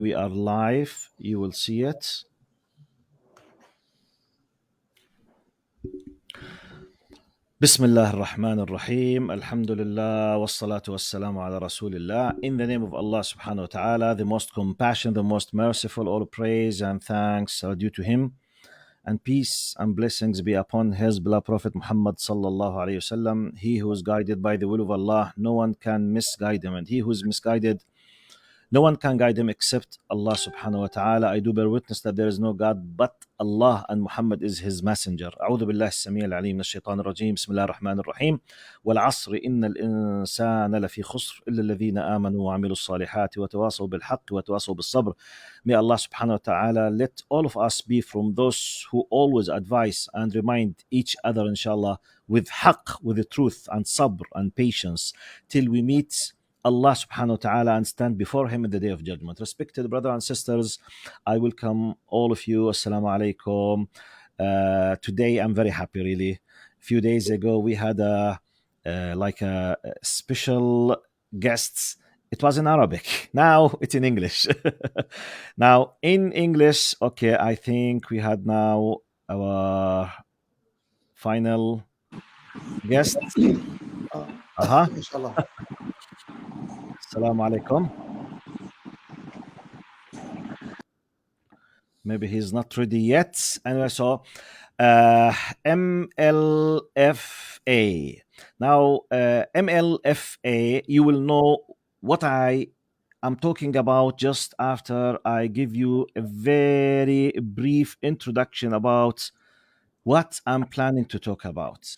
We are live. You will see it. Bismillah ar-Rahman ar-Rahim. Alhamdulillah. Wassalatu wassalamu ala Rasulillah. In the name of Allah subhanahu wa ta'ala, the most compassionate, the most merciful, all praise and thanks are due to Him. And peace and blessings be upon His beloved Prophet Muhammad sallallahu alayhi wasallam. He who is guided by the will of Allah, no one can misguide him. And he who is misguided, no one can guide him except Allah subhanahu wa ta'ala. I do bear witness that there is no God but Allah and Muhammad is his messenger. أعوذ بالله السميع العليم من الشيطان الرجيم. بسم الله الرحمن الرحيم. والعصر إن الإنسان لفي خسر إلا الذين آمنوا وعملوا الصالحات وتواصوا بالحق وتواصوا بالصبر. May Allah subhanahu wa ta'ala let all of us be from those who always advise and remind each other, inshallah, with haqq, with the truth and sabr and patience till we meet Allah subhanahu wa ta'ala and stand before Him in the day of judgment. Respected brothers and sisters, I welcome all of you. Assalamu alaikum. Today I'm very happy, really. A few days ago we had a special guests. It was in Arabic. Now it's in English. Now in English, okay, I think we had now our final guest. Inshallah. Assalamu alaikum. Maybe he's not ready yet. Anyway, so MLFA. Now, MLFA, you will know what I am talking about just after I give you a very brief introduction about what I'm planning to talk about.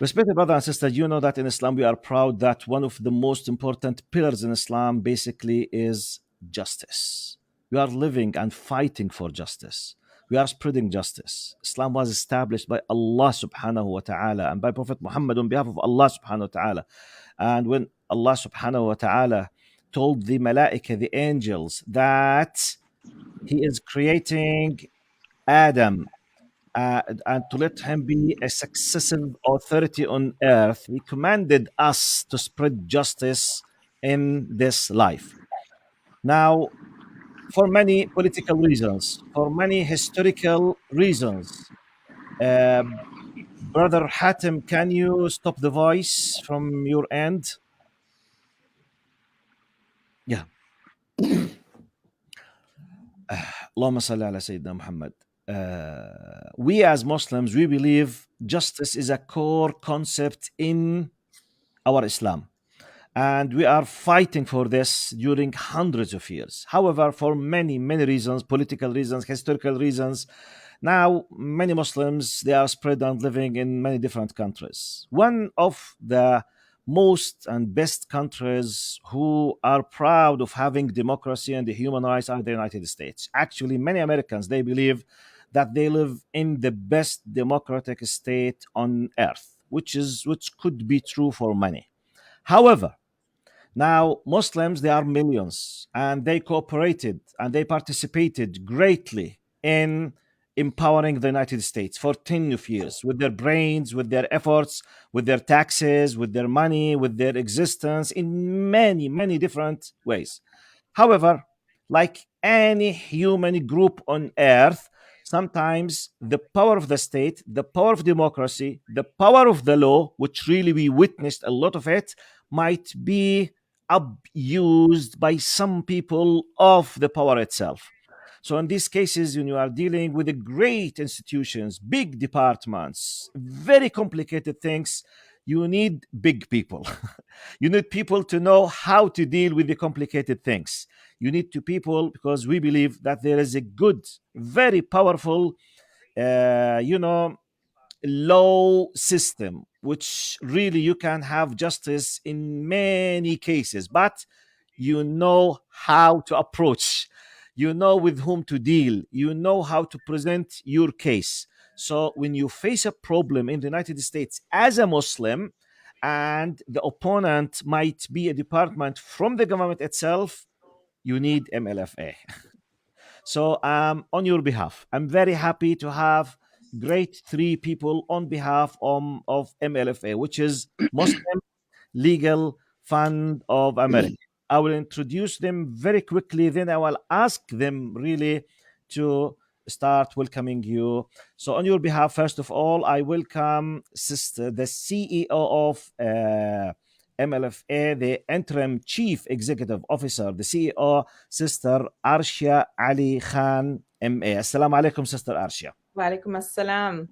Respected brothers and sisters, you know that in Islam we are proud that one of the most important pillars in Islam basically is justice. We are living and fighting for justice. We are spreading justice. Islam was established by Allah subhanahu wa ta'ala and by Prophet Muhammad on behalf of Allah subhanahu wa ta'ala. And when Allah subhanahu wa ta'ala told the malaika, the angels, that He is creating Adam and to let him be a successive authority on earth, He commanded us to spread justice in this life. Now, for many political reasons, for many historical reasons, Brother Hatem, can you stop the voice from your end? Yeah. Allahumma salli ala Sayyidina Muhammad. We as Muslims, we believe justice is a core concept in our Islam. And we are fighting for this during hundreds of years. However, for many, many reasons, political reasons, historical reasons, now many Muslims, they are spread and living in many different countries. One of the most and best countries who are proud of having democracy and the human rights are the United States. Actually, many Americans, they believe that they live in the best democratic state on earth, which could be true for many. However, now Muslims, they are millions, and they cooperated and they participated greatly in empowering the United States for 10 of years with their brains, with their efforts, with their taxes, with their money, with their existence in many, many different ways. However, like any human group on earth, sometimes the power of the state, the power of democracy, the power of the law, which really we witnessed a lot of it, might be abused by some people of the power itself. So in these cases, when you are dealing with the great institutions, big departments, very complicated things, you need big people. You need people to know how to deal with the complicated things. You need to people because we believe that there is a good, very powerful, law system, which really you can have justice in many cases, but you know how to approach, you know with whom to deal, you know how to present your case. So when you face a problem in the United States as a Muslim and the opponent might be a department from the government itself, you need MLFA. So on your behalf, I'm very happy to have great three people on behalf of MLFA, which is Muslim Legal Fund of America. I will introduce them very quickly. Then I will ask them really to start welcoming you. So, on your behalf, first of all, I welcome Sister, the CEO of MLFA, the interim chief executive officer, the CEO, Sister Arshia Ali Khan, MA. Assalamu alaikum, Sister Arshia. Wa alaikum assalam.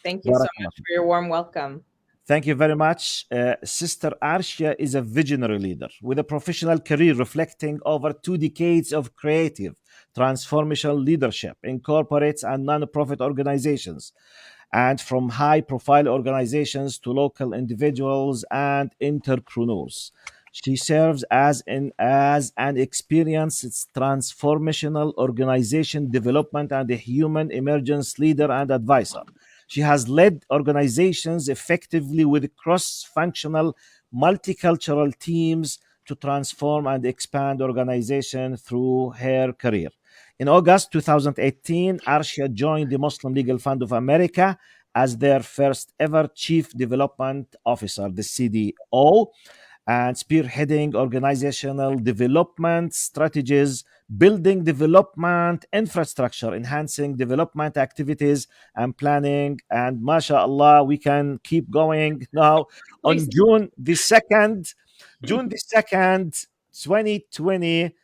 Thank you so much for your warm welcome. Thank you very much. Sister Arshia is a visionary leader with a professional career reflecting over 2 decades of creative, transformational leadership in corporates and non-profit organizations, and from high-profile organizations to local individuals and entrepreneurs. She serves as an experienced transformational organization development and a human emergence leader and advisor. She has led organizations effectively with cross-functional, multicultural teams to transform and expand organization through her career. In August 2018, Arshia joined the Muslim Legal Fund of America as their first ever Chief Development Officer, the CDO, and spearheading organizational development strategies, building development infrastructure, enhancing development activities, and planning. And mashallah, we can keep going now. On June the 2nd, 2020,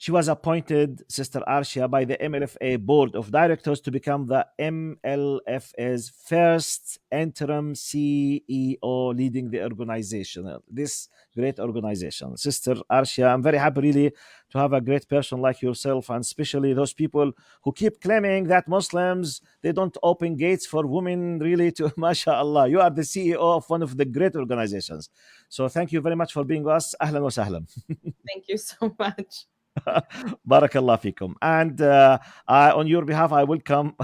she was appointed, Sister Arshia, by the MLFA Board of Directors to become the MLFA's first interim CEO leading the organization, this great organization. Sister Arshia, I'm very happy really to have a great person like yourself, and especially those people who keep claiming that Muslims, they don't open gates for women really to, mashallah. You are the CEO of one of the great organizations. So thank you very much for being with us. Ahlan wa sahlan. Thank you so much. Barakallah fikum. And on your behalf, I welcome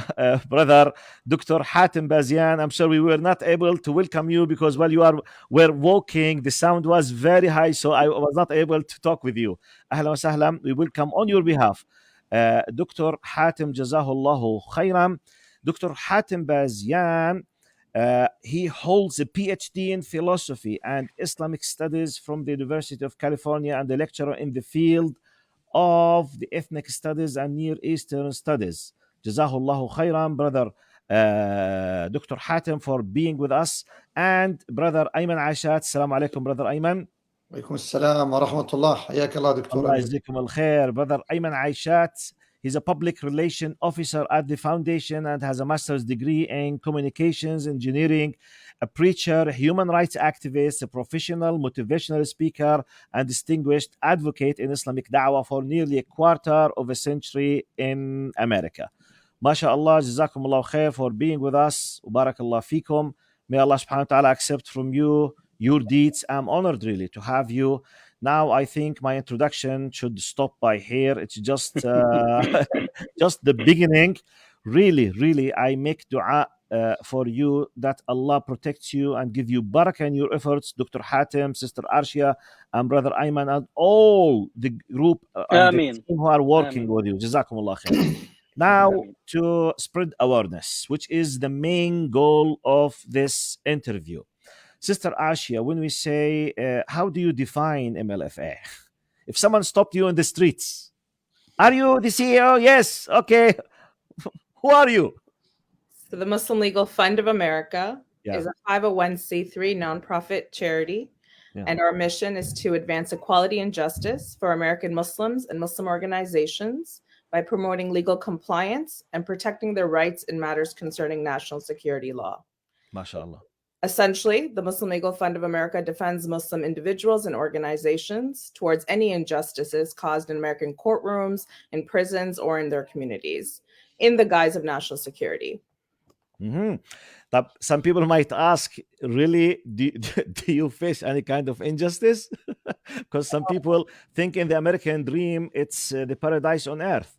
brother Dr. Hatem Bazian. I'm sure we were not able to welcome you because while you were walking, the sound was very high, so I was not able to talk with you. Ahlan wa sahlan. We welcome on your behalf Dr. Hatem Jazahullahu Khairam. Dr. Hatem Bazian, he holds a PhD in philosophy and Islamic studies from the University of California and a lecturer in the field of the ethnic studies and Near Eastern studies. Jazahullahu khairan, brother Dr. Hatem, for being with us. And brother Ayman Aishat. Assalamu alaikum, brother Ayman. Walaikum assalam wa rahmatullah. Hayak Allah, Dr. Allah yazikum al khair. Brother Ayman Aishat, he's a public relation officer at the foundation and has a master's degree in communications engineering, a preacher, human rights activist, a professional motivational speaker, and distinguished advocate in Islamic da'wah for nearly a quarter of a century in America. MashaAllah, Jazakumullah khair for being with us. Barakallah fikum. May Allah subhanahu wa ta'ala accept from you your deeds. I'm honored really to have you. Now I think my introduction should stop by here. It's just just the beginning. Really, I make dua for you that Allah protects you and give you barakah in your efforts, Dr. Hatem, Sister Arshia, and Brother Ayman, and all the group and the team who are working with you. Jazakumullah khair. Now to spread awareness, which is the main goal of this interview. Sister Arshia, when we say, how do you define MLFA? If someone stopped you in the streets, are you the CEO? Yes. Okay. Who are you? So the Muslim Legal Fund of America is a 501c3 nonprofit charity. And our mission is to advance equality and justice for American Muslims and Muslim organizations by promoting legal compliance and protecting their rights in matters concerning national security law. MashaAllah. Essentially, the Muslim Legal Fund of America defends Muslim individuals and organizations towards any injustices caused in American courtrooms, in prisons, or in their communities in the guise of national security. Some people might ask, really, do you face any kind of injustice? Because some people think in the American dream, it's the paradise on earth.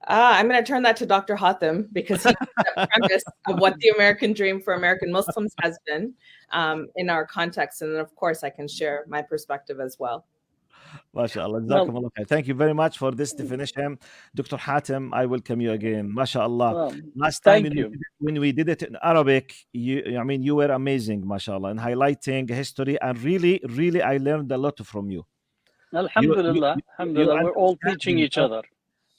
I'm going to turn that to Dr. Hatem because he's the premise of what the American dream for American Muslims has been in our context. And then, of course, I can share my perspective as well. MashaAllah. Thank you very much for this definition. Dr. Hatem, I welcome you again. MashaAllah. Last time when we did it in Arabic, you were amazing, MashaAllah, in highlighting history. And really, I learned a lot from you. Alhamdulillah, alhamdulillah, we're all teaching each other.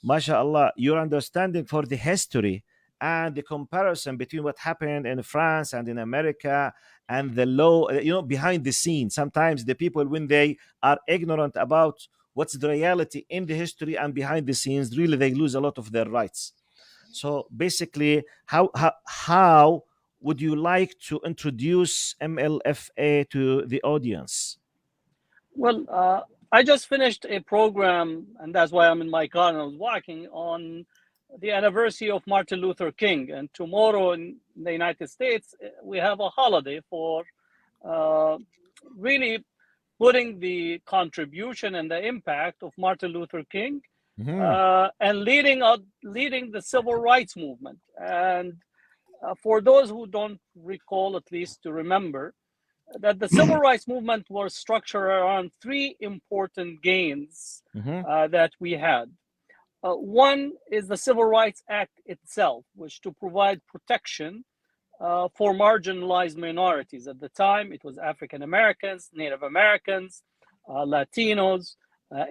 MashaAllah, your understanding for the history and the comparison between what happened in France and in America and the law, behind the scenes. Sometimes the people, when they are ignorant about what's the reality in the history and behind the scenes, really they lose a lot of their rights. So basically, how would you like to introduce MLFA to the audience? Well, I just finished a program, and that's why I'm in my car and I was walking, on the anniversary of Martin Luther King. And tomorrow in the United States, we have a holiday for really putting the contribution and the impact of Martin Luther King and leading the civil rights movement. And for those who don't recall, at least to remember, that the civil rights movement was structured around three important gains that we had. One is the Civil Rights Act itself, which to provide protection for marginalized minorities. At the time, it was African Americans, Native Americans, Latinos,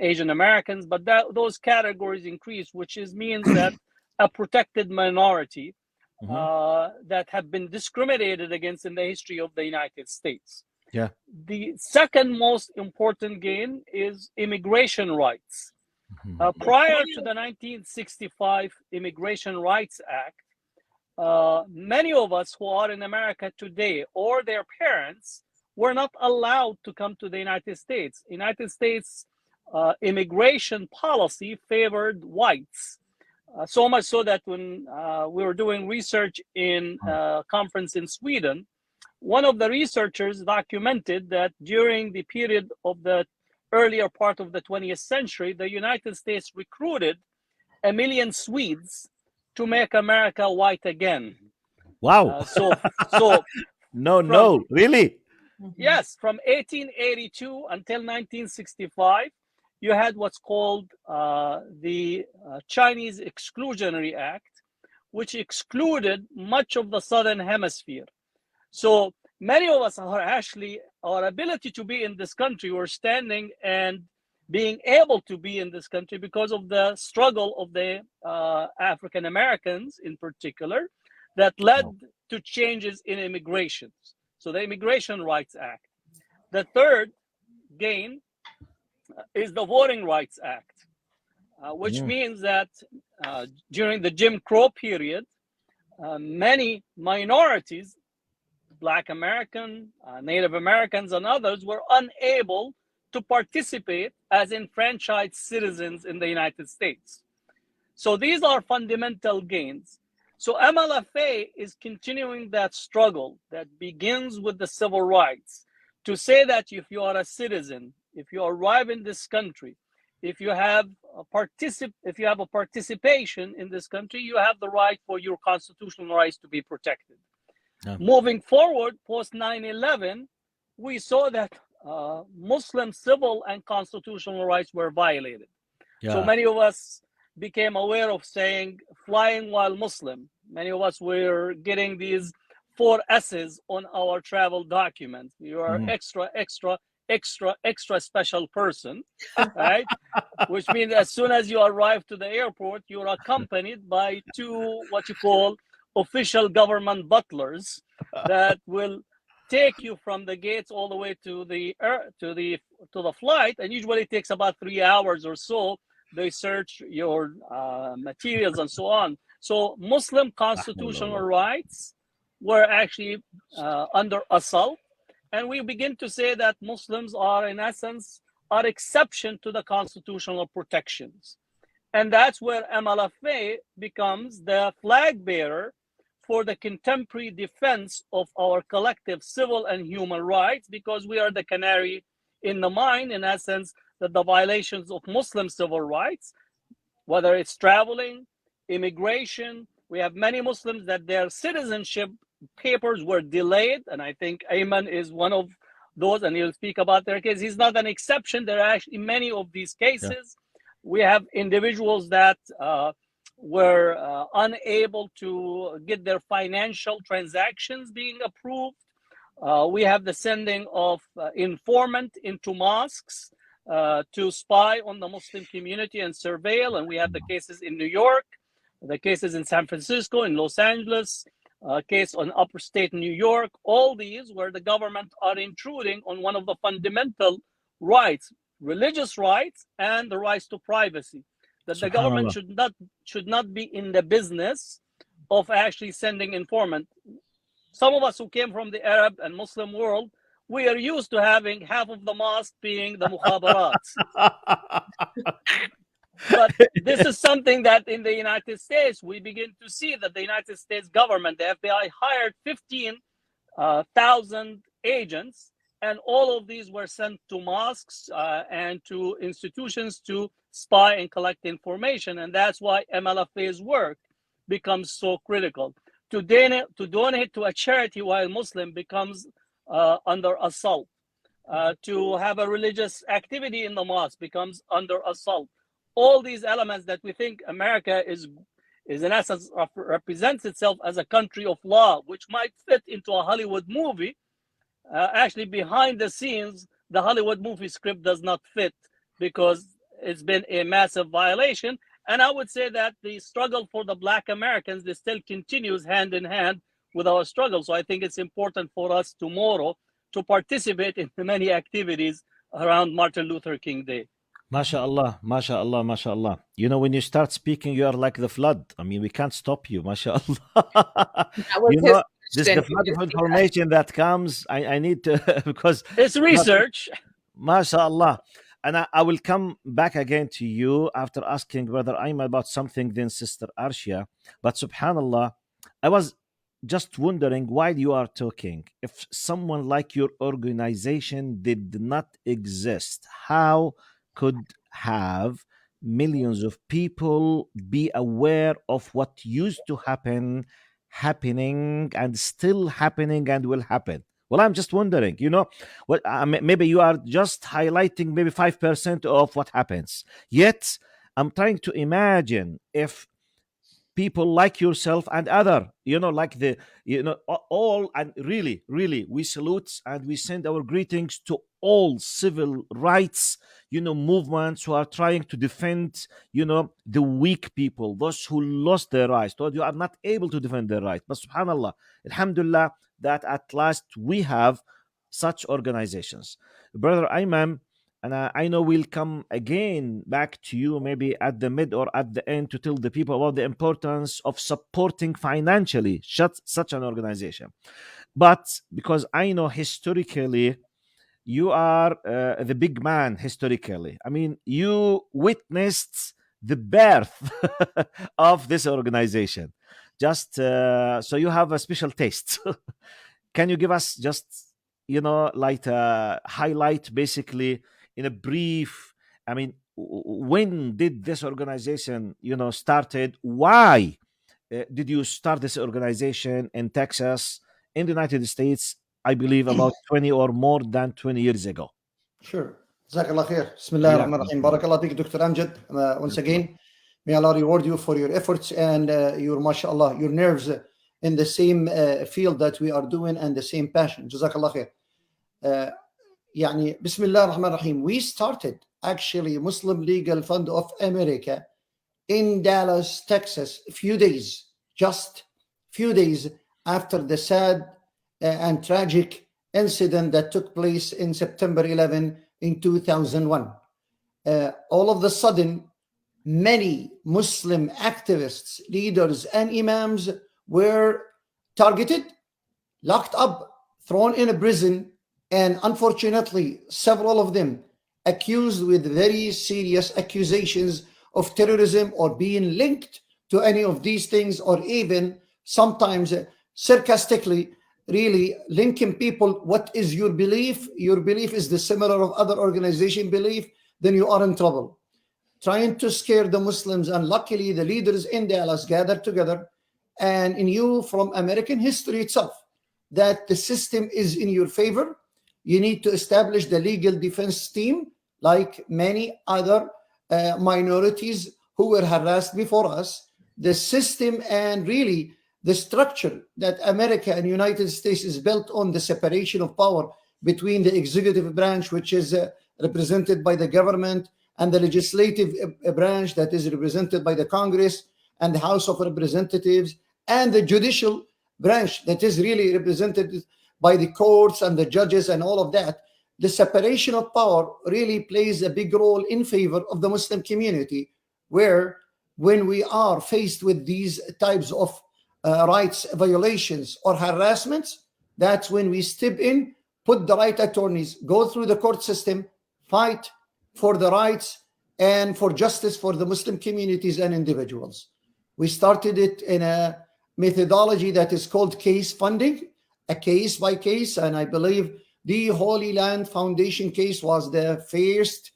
Asian Americans, but those categories increased, which means that a protected minority that have been discriminated against in the history of the United States. Yeah. The second most important gain is immigration rights. Prior to the 1965 Immigration Rights Act, many of us who are in America today or their parents were not allowed to come to the United States. United States immigration policy favored whites. So much so that when we were doing research in a conference in Sweden, one of the researchers documented that during the period of the earlier part of the 20th century, the United States recruited 1 million Swedes to make America white again. Wow. No, really? Yes, from 1882 until 1965, you had what's called the Chinese Exclusionary Act, which excluded much of the Southern Hemisphere. So many of us are actually, our ability to be in this country, we're standing and being able to be in this country because of the struggle of the African Americans in particular that led to changes in immigration. So the Immigration Rights Act. The third gain is the Voting Rights Act, which means that during the Jim Crow period, many minorities, Black American, Native Americans, and others were unable to participate as enfranchised citizens in the United States. So these are fundamental gains. So MLFA is continuing that struggle that begins with the civil rights to say that if you are a citizen, if you arrive in this country, if you have a participation in this country, you have the right for your constitutional rights to be protected. Yeah. Moving forward, post 9/11, we saw that Muslim civil and constitutional rights were violated. Yeah. So many of us became aware of saying flying while Muslim. Many of us were getting these 4 S's on our travel documents. You are extra special person, right? Which means as soon as you arrive to the airport, you're accompanied by 2 what you call official government butlers that will take you from the gates all the way to the flight, and usually it takes about 3 hours or so. They search your materials and so on. So Muslim constitutional rights were actually under assault, and we begin to say that Muslims are, in essence, are exception to the constitutional protections. And that's where MLFA becomes the flag bearer for the contemporary defense of our collective civil and human rights, because we are the canary in the mine, in essence, that the violations of Muslim civil rights, whether it's traveling, immigration, we have many Muslims that their citizenship papers were delayed, and I think Ayman is one of those, and he'll speak about their case. He's not an exception. There are actually many of these cases. Yeah. We have individuals that were unable to get their financial transactions being approved. We have the sending of informant into mosques to spy on the Muslim community and surveil. And we have the cases in New York, the cases in San Francisco, in Los Angeles, case on upper state New York, all these where the government are intruding on one of the fundamental rights, religious rights, and the rights to privacy. That the government should not be in the business of actually sending informant. Some of us who came from the Arab and Muslim world, we are used to having half of the mosque being the mukhabarats. But this is something that in the United States, we begin to see that the United States government, the FBI, hired 15,000 agents, and all of these were sent to mosques and to institutions to spy and collect information. And that's why MLFA's work becomes so critical. To donate to a charity while Muslim becomes under assault. To have a religious activity in the mosque becomes under assault. All these elements that we think America is in essence represents itself as a country of law, which might fit into a Hollywood movie. Actually, behind the scenes, the Hollywood movie script does not fit because it's been a massive violation. And I would say that the struggle for the Black Americans, this still continues hand in hand with our struggle. So I think it's important for us tomorrow to participate in the many activities around Martin Luther King Day. MashaAllah, MashaAllah, MashaAllah. You know, when you start speaking, you are like the flood. I mean, we can't stop you, MashaAllah. You know, this the flood of information that comes. I need to, because it's research. MashaAllah. And I will come back again to you after asking Brother Ayman about something, then Sister Arshia. But subhanAllah, I was just wondering while you are talking, if someone like your organization did not exist, how could have millions of people be aware of what used to happening and still happening and will happen? Well, I'm just wondering, you know, what maybe you are just highlighting maybe 5% of what happens. Yet I'm trying to imagine if people like yourself and other, you know, like the, you know, all, and really, we salute and we send our greetings to all civil rights, you know, movements who are trying to defend, you know, the weak people, those who lost their rights, those who are not able to defend their rights. But subhanallah, alhamdulillah, that at last we have such organizations. Brother Ayman, and I know we'll come again back to you maybe at the mid or at the end to tell the people about the importance of supporting financially such an organization. But because I know historically, you are the big man historically. I mean, you witnessed the birth of this organization. Just so you have a special taste. Can you give us just, you know, like a highlight basically in a brief, I mean, when did this organization, you know, started? Why did you start this organization in Texas, in the United States, I believe about 20 or more than 20 years ago? Sure. Jazakallah khair. Bismillah ar-Rahman ar-Rahim. Barakallah fik, Dr. Amjad. Once again, may Allah reward you for your efforts and your, mashallah, your nerves in the same field that we are doing and the same passion. Jazakallah khair. Yani, Bismillah ar-Rahman ar-Rahim. We started actually Muslim Legal Fund of America in Dallas, Texas, just few days after the sad and tragic incident that took place in September 11 in 2001. All of a sudden, many Muslim activists, leaders, and imams were targeted, locked up, thrown in a prison, and unfortunately, several of them accused with very serious accusations of terrorism or being linked to any of these things, or even sometimes sarcastically really linking people. What is your belief? Your belief is the similar of other organization belief, then you are in trouble. Trying to scare the Muslims, and luckily the leaders in Dallas gathered together and knew from American history itself that the system is in your favor. You need to establish the legal defense team like many other minorities who were harassed before us. The system and really the structure that America and United States is built on, the separation of power between the executive branch, which is represented by the government, and the legislative branch that is represented by the Congress and the House of Representatives, and the judicial branch that is really represented by the courts and the judges and all of that. The separation of power really plays a big role in favor of the Muslim community, where when we are faced with these types of rights violations or harassments, that's when we step in, put the right attorneys, go through the court system, fight for the rights and for justice for the Muslim communities and individuals. We started it in a methodology that is called case funding, a case by case, and I believe the Holy Land Foundation case was the first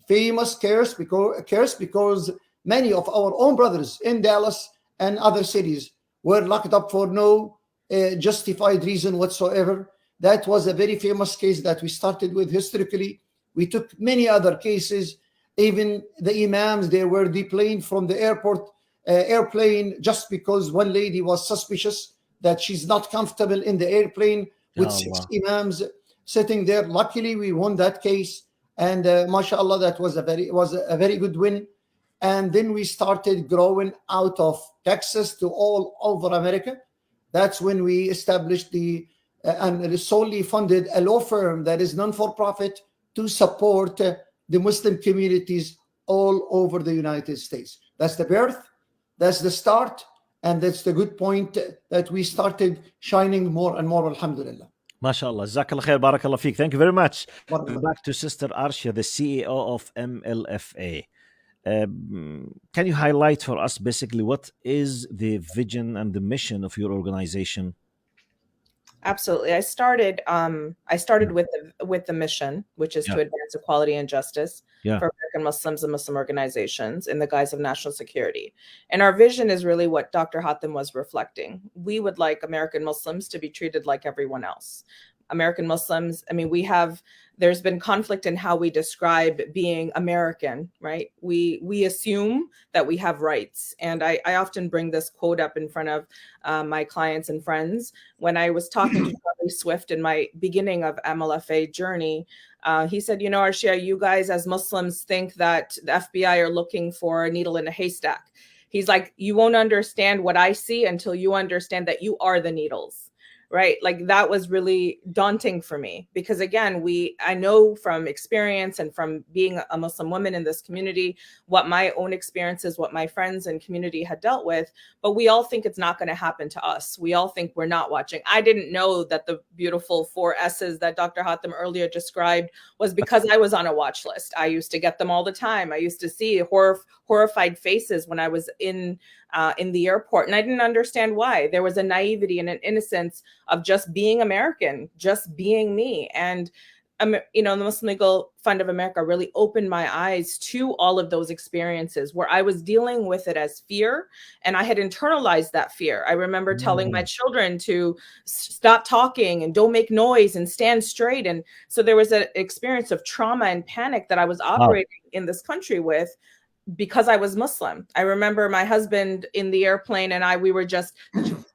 famous case because many of our own brothers in Dallas and other cities were locked up for no justified reason whatsoever. That was a very famous case that we started with historically. We took many other cases. Even the imams, they were deplaned from the airplane just because one lady was suspicious that she's not comfortable in the airplane with 6 imams sitting there. Luckily, we won that case, and mashallah, that was a very good win. And then we started growing out of Texas to all over America. That's when we established and solely funded a law firm that is non-for-profit to support the Muslim communities all over the United States. That's the birth, that's the start, and that's the good point that we started shining more and more, alhamdulillah. MashaAllah. Jazakallah khair, barakallah feek. Thank you very much. Back to Sister Arshia, the CEO of MLFA. Can you highlight for us basically what is the vision and the mission of your organization? Absolutely. I started with the mission, which is to advance equality and justice for American Muslims and Muslim organizations in the guise of national security. And our vision is really what Dr. Khatam was reflecting. We would like American Muslims to be treated like everyone else. American Muslims, I mean, there's been conflict in how we describe being American, right? We assume that we have rights. And I often bring this quote up in front of my clients and friends. When I was talking to Charlie Swift in my beginning of MLFA journey, he said, you know, Arshia, you guys as Muslims think that the FBI are looking for a needle in a haystack. He's like, you won't understand what I see until you understand that you are the needles. Right? Like that was really daunting for me because again, I know from experience and from being a Muslim woman in this community, what my own experiences, what my friends and community had dealt with, but we all think it's not going to happen to us. We all think we're not watching. I didn't know that the beautiful 4 S's that Dr. Khatam earlier described was because I was on a watch list. I used to get them all the time. I used to see horrified faces when I was in the airport. And I didn't understand why. There was a naivety and an innocence of just being American, just being me. And, you know, the Muslim Legal Fund of America really opened my eyes to all of those experiences where I was dealing with it as fear. And I had internalized that fear. I remember telling my children to stop talking and don't make noise and stand straight. And so there was an experience of trauma and panic that I was operating in this country with, because I was Muslim. I remember my husband in the airplane and we were just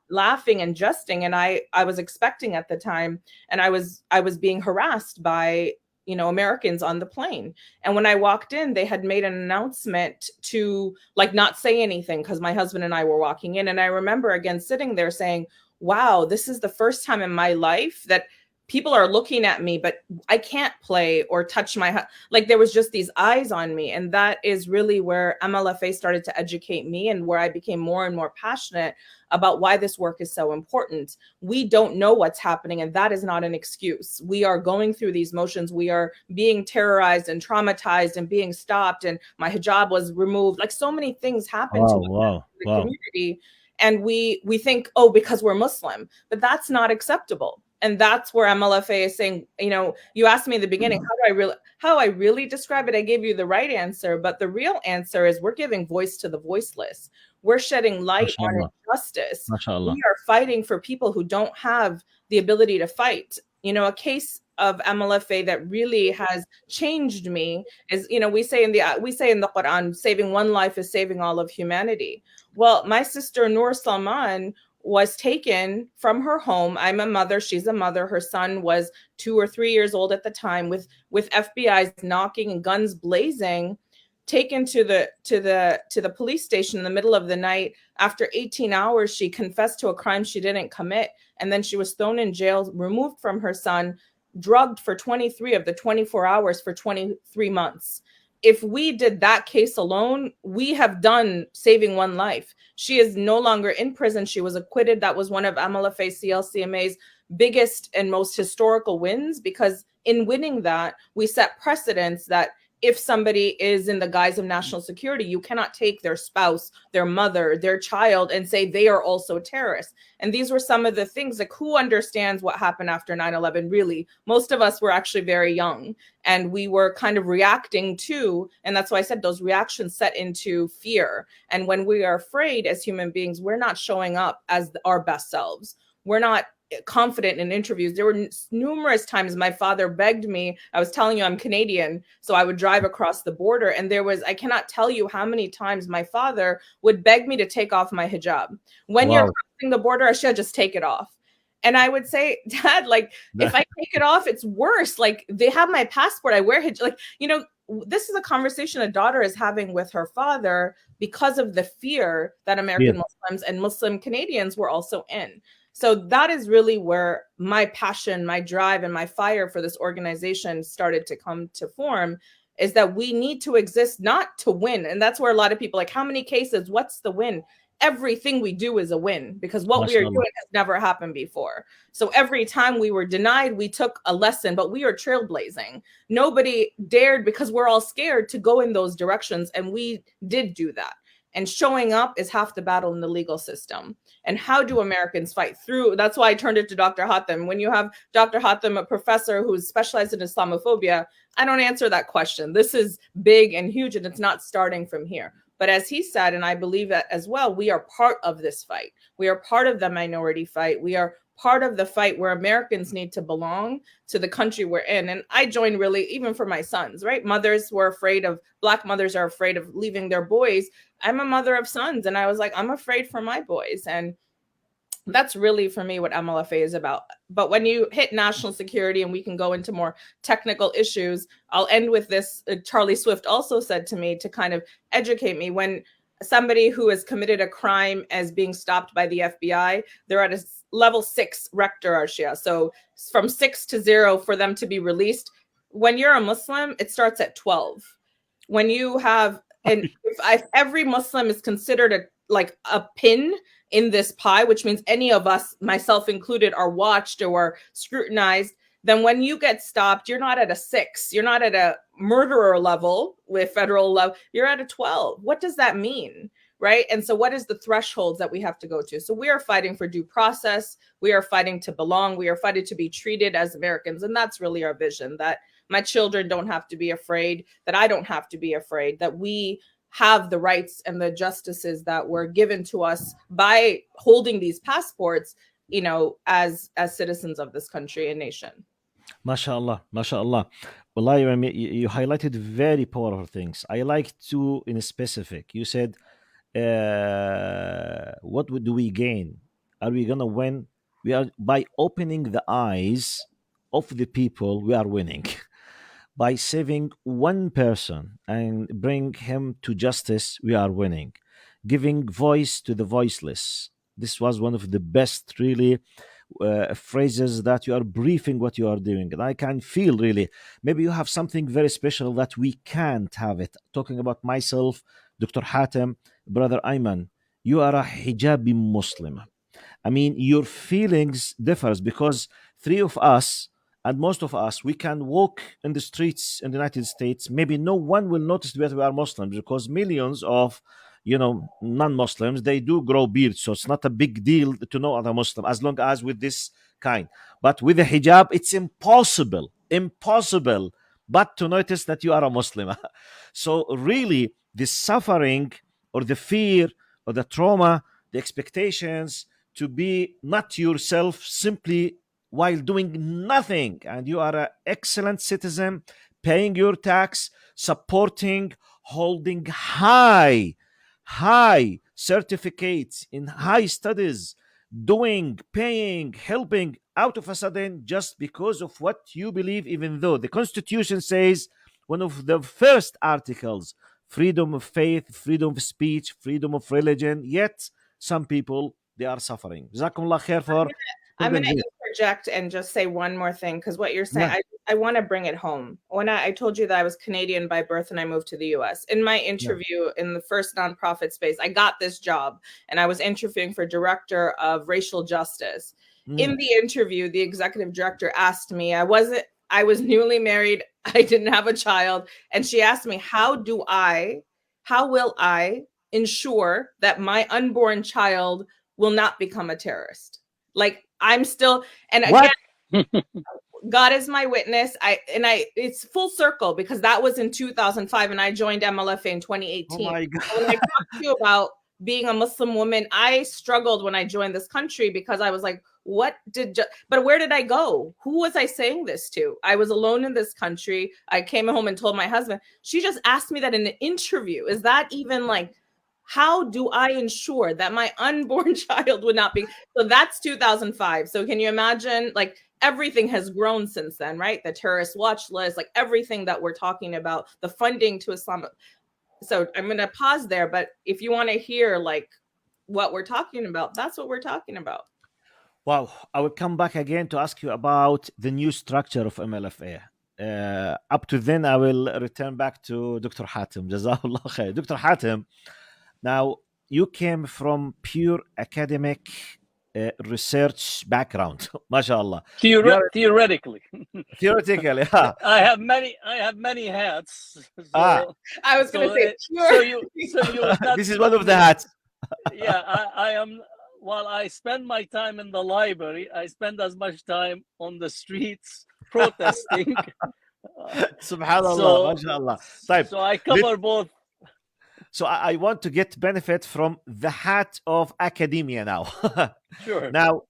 laughing and jesting. And I was expecting at the time, and I was being harassed by, you know, Americans on the plane. And when I walked in, they had made an announcement to like not say anything because my husband and I were walking in. And I remember again sitting there saying, wow, this is the first time in my life that people are looking at me, but I can't play or touch like there was just these eyes on me. And that is really where MLFA started to educate me and where I became more and more passionate about why this work is so important. We don't know what's happening, and that is not an excuse. We are going through these motions. We are being terrorized and traumatized and being stopped, and my hijab was removed. Like so many things happened to the community. And we think, oh, because we're Muslim, but that's not acceptable. And that's where MLFA is saying, you know, you asked me in the beginning, how I really describe it. I gave you the right answer, but the real answer is we're giving voice to the voiceless. We're shedding light on injustice. We are fighting for people who don't have the ability to fight. You know, a case of MLFA that really has changed me is, you know, we say in the Quran, saving one life is saving all of humanity. Well, my sister Noor Salman was taken from her home. I'm a mother, she's a mother. Her son was 2 or 3 years old at the time, with FBI's knocking and guns blazing, taken to the police station in the middle of the night. After 18 hours, she confessed to a crime she didn't commit, and then she was thrown in jail, removed from her son, drugged for 23 of the 24 hours for 23 months. If we did that case alone, we have done saving one life. She is no longer in prison. She was acquitted. That was one of MLFA CLCMA's biggest and most historical wins, because in winning that, we set precedents that if somebody is in the guise of national security, you cannot take their spouse, their mother, their child, and say they are also terrorists. And these were some of the things, like, who understands what happened after 9/11? Really, most of us were actually very young, and we were kind of reacting to, and that's why I said those reactions set into fear. And when we are afraid as human beings, we're not showing up as our best selves. We're not confident in interviews. There were numerous times my father begged me. I was telling you I'm Canadian, so I would drive across the border, and I cannot tell you how many times my father would beg me to take off my hijab. When you're crossing the border, I should just take it off. And I would say, Dad, like, if I take it off, it's worse. Like, they have my passport. I wear hijab. Like, this is a conversation a daughter is having with her father because of the fear that American Muslims and Muslim Canadians were also in. So that is really where my passion, my drive, and my fire for this organization started to come to form, is that we need to exist not to win. And that's where a lot of people like, how many cases? What's the win? Everything we do is a win, because what we are doing has never happened before. So every time we were denied, we took a lesson, but we are trailblazing. Nobody dared, because we're all scared, to go in those directions. And we did do that. And showing up is half the battle in the legal system. And how do Americans fight through? That's why I turned it to Dr. Hatem. When you have Dr. Hatem, a professor who's specialized in Islamophobia, I don't answer that question. This is big and huge, and it's not starting from here. But as he said, and I believe that as well, we are part of this fight. We are part of the minority fight. We are part of the fight where Americans need to belong to the country we're in. And I joined, really, even for my sons, right? Mothers were afraid of, Black mothers are afraid of leaving their boys. I'm a mother of sons, and I was like, I'm afraid for my boys. And that's really, for me, what MLFA is about. But when you hit national security, and we can go into more technical issues, I'll end with this. Charlie Swift also said to me, to kind of educate me, when somebody who has committed a crime as being stopped by the FBI, they're at a level 6 rector Arshia. So from 6 to 0 for them to be released. When you're a Muslim, it starts at 12. When you have, and if every Muslim is considered like a pin in this pie, which means any of us, myself included, are watched or scrutinized, then when you get stopped, you're not at a 6. You're not at a murderer level with federal level. You're at a 12. What does that mean? Right? And so what is the thresholds that we have to go to? So we are fighting for due process. We are fighting to belong. We are fighting to be treated as Americans. And that's really our vision, that my children don't have to be afraid, that I don't have to be afraid, that we have the rights and the justices that were given to us by holding these passports, as citizens of this country and nation. MashaAllah, MashaAllah. Wallahi, you highlighted very powerful things. I like two in specific. You said, what do we gain? Are we gonna win? We are, by opening the eyes of the people, we are winning. By saving one person and bring him to justice, we are winning. Giving voice to the voiceless. This was one of the best, really, phrases that you are briefing what you are doing. And I can feel, really, maybe you have something very special that we can't have it. Talking about myself, Dr. Hatem, Brother Ayman, you are a hijabi Muslim. I mean, your feelings differs, because three of us, and most of us, we can walk in the streets in the United States. Maybe no one will notice that we are Muslims, because millions of, non-Muslims, they do grow beards. So it's not a big deal to know other Muslim, as long as with this kind. But with the hijab, it's impossible, but to notice that you are a Muslim. So really, the suffering or the fear or the trauma, the expectations to be not yourself simply while doing nothing, and you are an excellent citizen, paying your tax, supporting, holding high certificates in high studies, doing, paying, helping out of a sudden just because of what you believe, even though the Constitution says one of the first articles, freedom of faith, freedom of speech, freedom of religion, yet some people, they are suffering. Jazakumullah khair for I'm going to interject and just say one more thing, because what you're saying, I want to bring it home. When I told you that I was Canadian by birth and I moved to the US, in my interview in the first nonprofit space, I got this job and I was interviewing for director of racial justice. In the interview, the executive director asked me, I was newly married, I didn't have a child, and she asked me, how will I ensure that my unborn child will not become a terrorist? Like, I'm still, and again, God is my witness. It's full circle, because that was in 2005 and I joined MLFA in 2018. Oh my God. When I talked to you about being a Muslim woman, I struggled when I joined this country, because I was like, but where did I go? Who was I saying this to? I was alone in this country. I came home and told my husband. She just asked me that in an interview. Is that even like, how do I ensure that my unborn child would not be? So that's 2005. So can you imagine, like, everything has grown since then, right? The terrorist watch list, like everything that we're talking about, the funding to Islam. So I'm going to pause there. But if you want to hear like what we're talking about, that's what we're talking about. Wow. I will come back again to ask you about the new structure of MLFA. Up to then, I will return back to Dr. Hatem. Jazakallah khair. Dr. Hatem, now you came from pure academic research background. MashaAllah. Theoretically. Theoretically, yeah. I have many hats. So, I was going to say pure. This is one of the hats. Yeah, I am. While I spend my time in the library, I spend as much time on the streets protesting. Subhanallah, MashaAllah. So I cover both. So I want to get benefit from the hat of academia now. Sure. Now,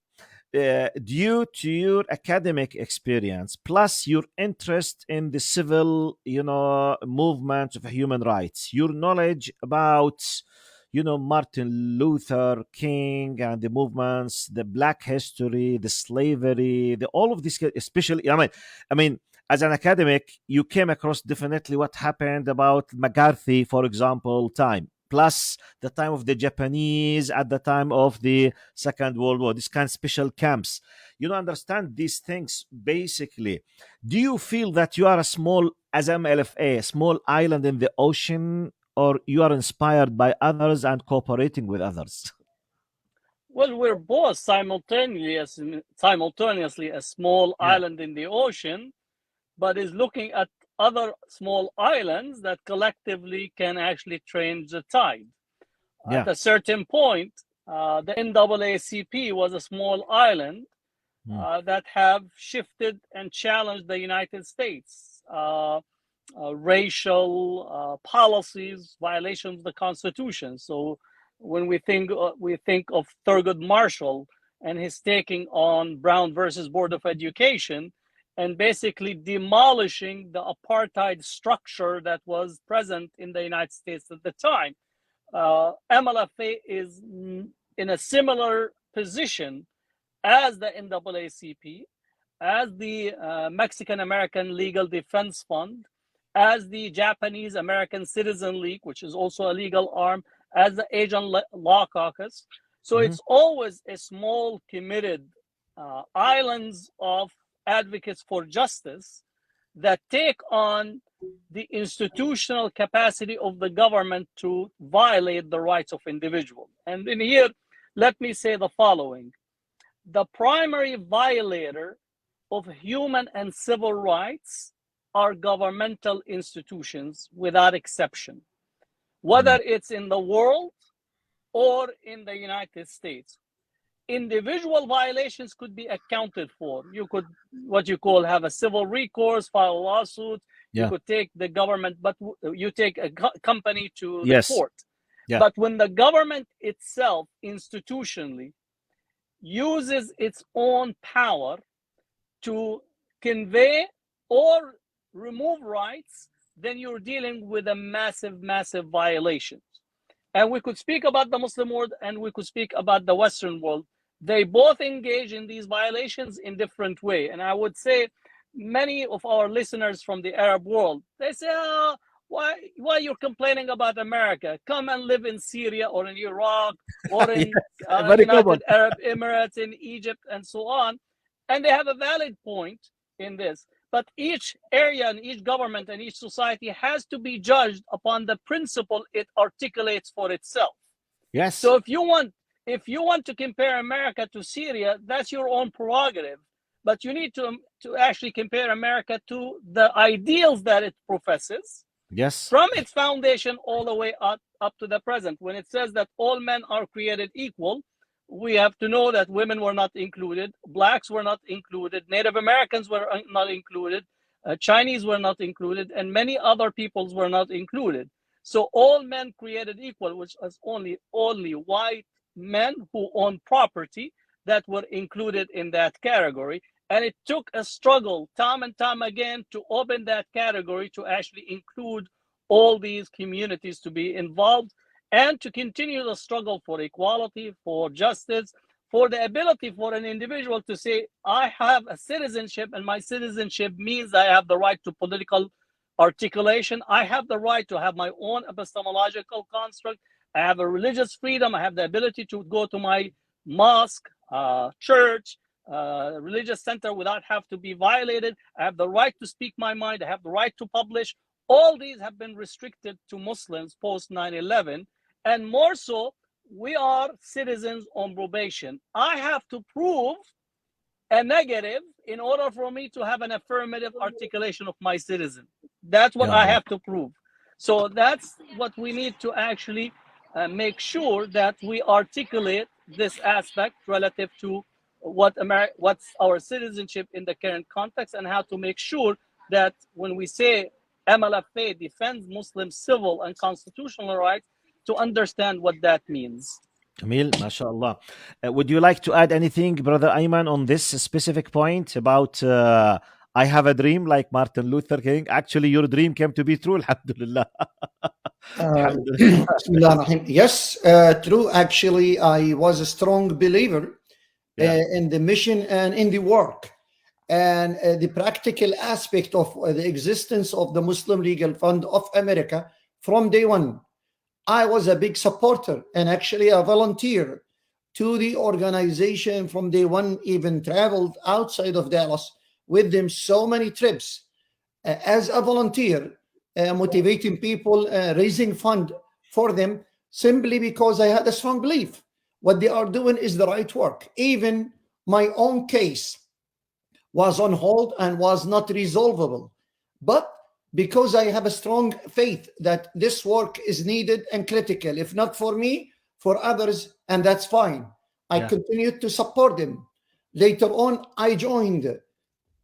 due to your academic experience, plus your interest in the civil, movement of human rights, your knowledge about, Martin Luther King and the movements, the Black history, the slavery, all of this, especially, I mean, as an academic, you came across definitely what happened about McCarthy, for example, time, plus the time of the Japanese at the time of the Second World War, this kind of special camps. You don't understand these things, basically. Do you feel that you are as MLFA, a small island in the ocean, or you are inspired by others and cooperating with others? Well, we're both simultaneously a small island in the ocean, but is looking at other small islands that collectively can actually change the tide. At a certain point, the NAACP was a small island that have shifted and challenged the United States. Racial policies, violations of the Constitution. So when we think of Thurgood Marshall and his taking on Brown versus Board of Education, and basically demolishing the apartheid structure that was present in the United States at the time. MLFA is in a similar position as the NAACP, as the Mexican American Legal Defense Fund, as the Japanese American Citizen League, which is also a legal arm, as the Asian Law Caucus. So it's always a small, committed islands of advocates for justice that take on the institutional capacity of the government to violate the rights of individuals. And in here, let me say the following. The primary violator of human and civil rights are governmental institutions without exception, whether it's in the world or in the United States. Individual violations could be accounted for. You could, what you call, have a civil recourse, file a lawsuit. You could take the government, but you take a company to the court. But when the government itself institutionally uses its own power to convey or remove rights, then you're dealing with a massive violation. And we could speak about the Muslim world and we could speak about the Western world. they both engage in these violations in different way. And I would say many of our listeners from the Arab world, they say, oh, why you're complaining about America? Come and live in Syria or in Iraq or in United Arab Emirates, in Egypt, and so on. And they have a valid point in this. But each area and each government and each society has to be judged upon the principle it articulates for itself. Yes. So if you want to compare America to Syria, that's your own prerogative. But you need to actually compare America to the ideals that it professes. Yes. From its foundation all the way up to the present. When it says that all men are created equal, we have to know that women were not included, blacks were not included, Native Americans were not included, Chinese were not included, and many other peoples were not included. So all men created equal, which is only white men who own property that were included in that category. And it took a struggle time and time again to open that category to actually include all these communities to be involved and to continue the struggle for equality, for justice, for the ability for an individual to say, I have a citizenship and my citizenship means I have the right to political articulation. I have the right to have my own epistemological construct. I have a religious freedom. I have the ability to go to my mosque, church, religious center without have to be violated. I have the right to speak my mind. I have the right to publish. All these have been restricted to Muslims post 9/11. And more so, we are citizens on probation. I have to prove a negative in order for me to have an affirmative articulation of my citizen. That's what I have to prove. So that's what we need to actually make sure that we articulate this aspect relative to what's our citizenship in the current context, and how to make sure that when we say MLFA defends Muslim civil and constitutional rights, to understand what that means. Jamil, mashallah. Would you like to add anything, Brother Ayman, on this specific point about I have a dream like Martin Luther King? Actually, your dream came to be true, alhamdulillah. Yes, true. Actually, I was a strong believer in the mission and in the work. And the practical aspect of the existence of the Muslim Legal Fund of America from day one. I was a big supporter and actually a volunteer to the organization from day one, even traveled outside of Dallas with them so many trips as a volunteer, motivating people, raising fund for them, simply because I had a strong belief what they are doing is the right work. Even my own case was on hold and was not resolvable. But because I have a strong faith that this work is needed and critical, if not for me, for others, and that's fine. I continued to support them. Later on, I joined.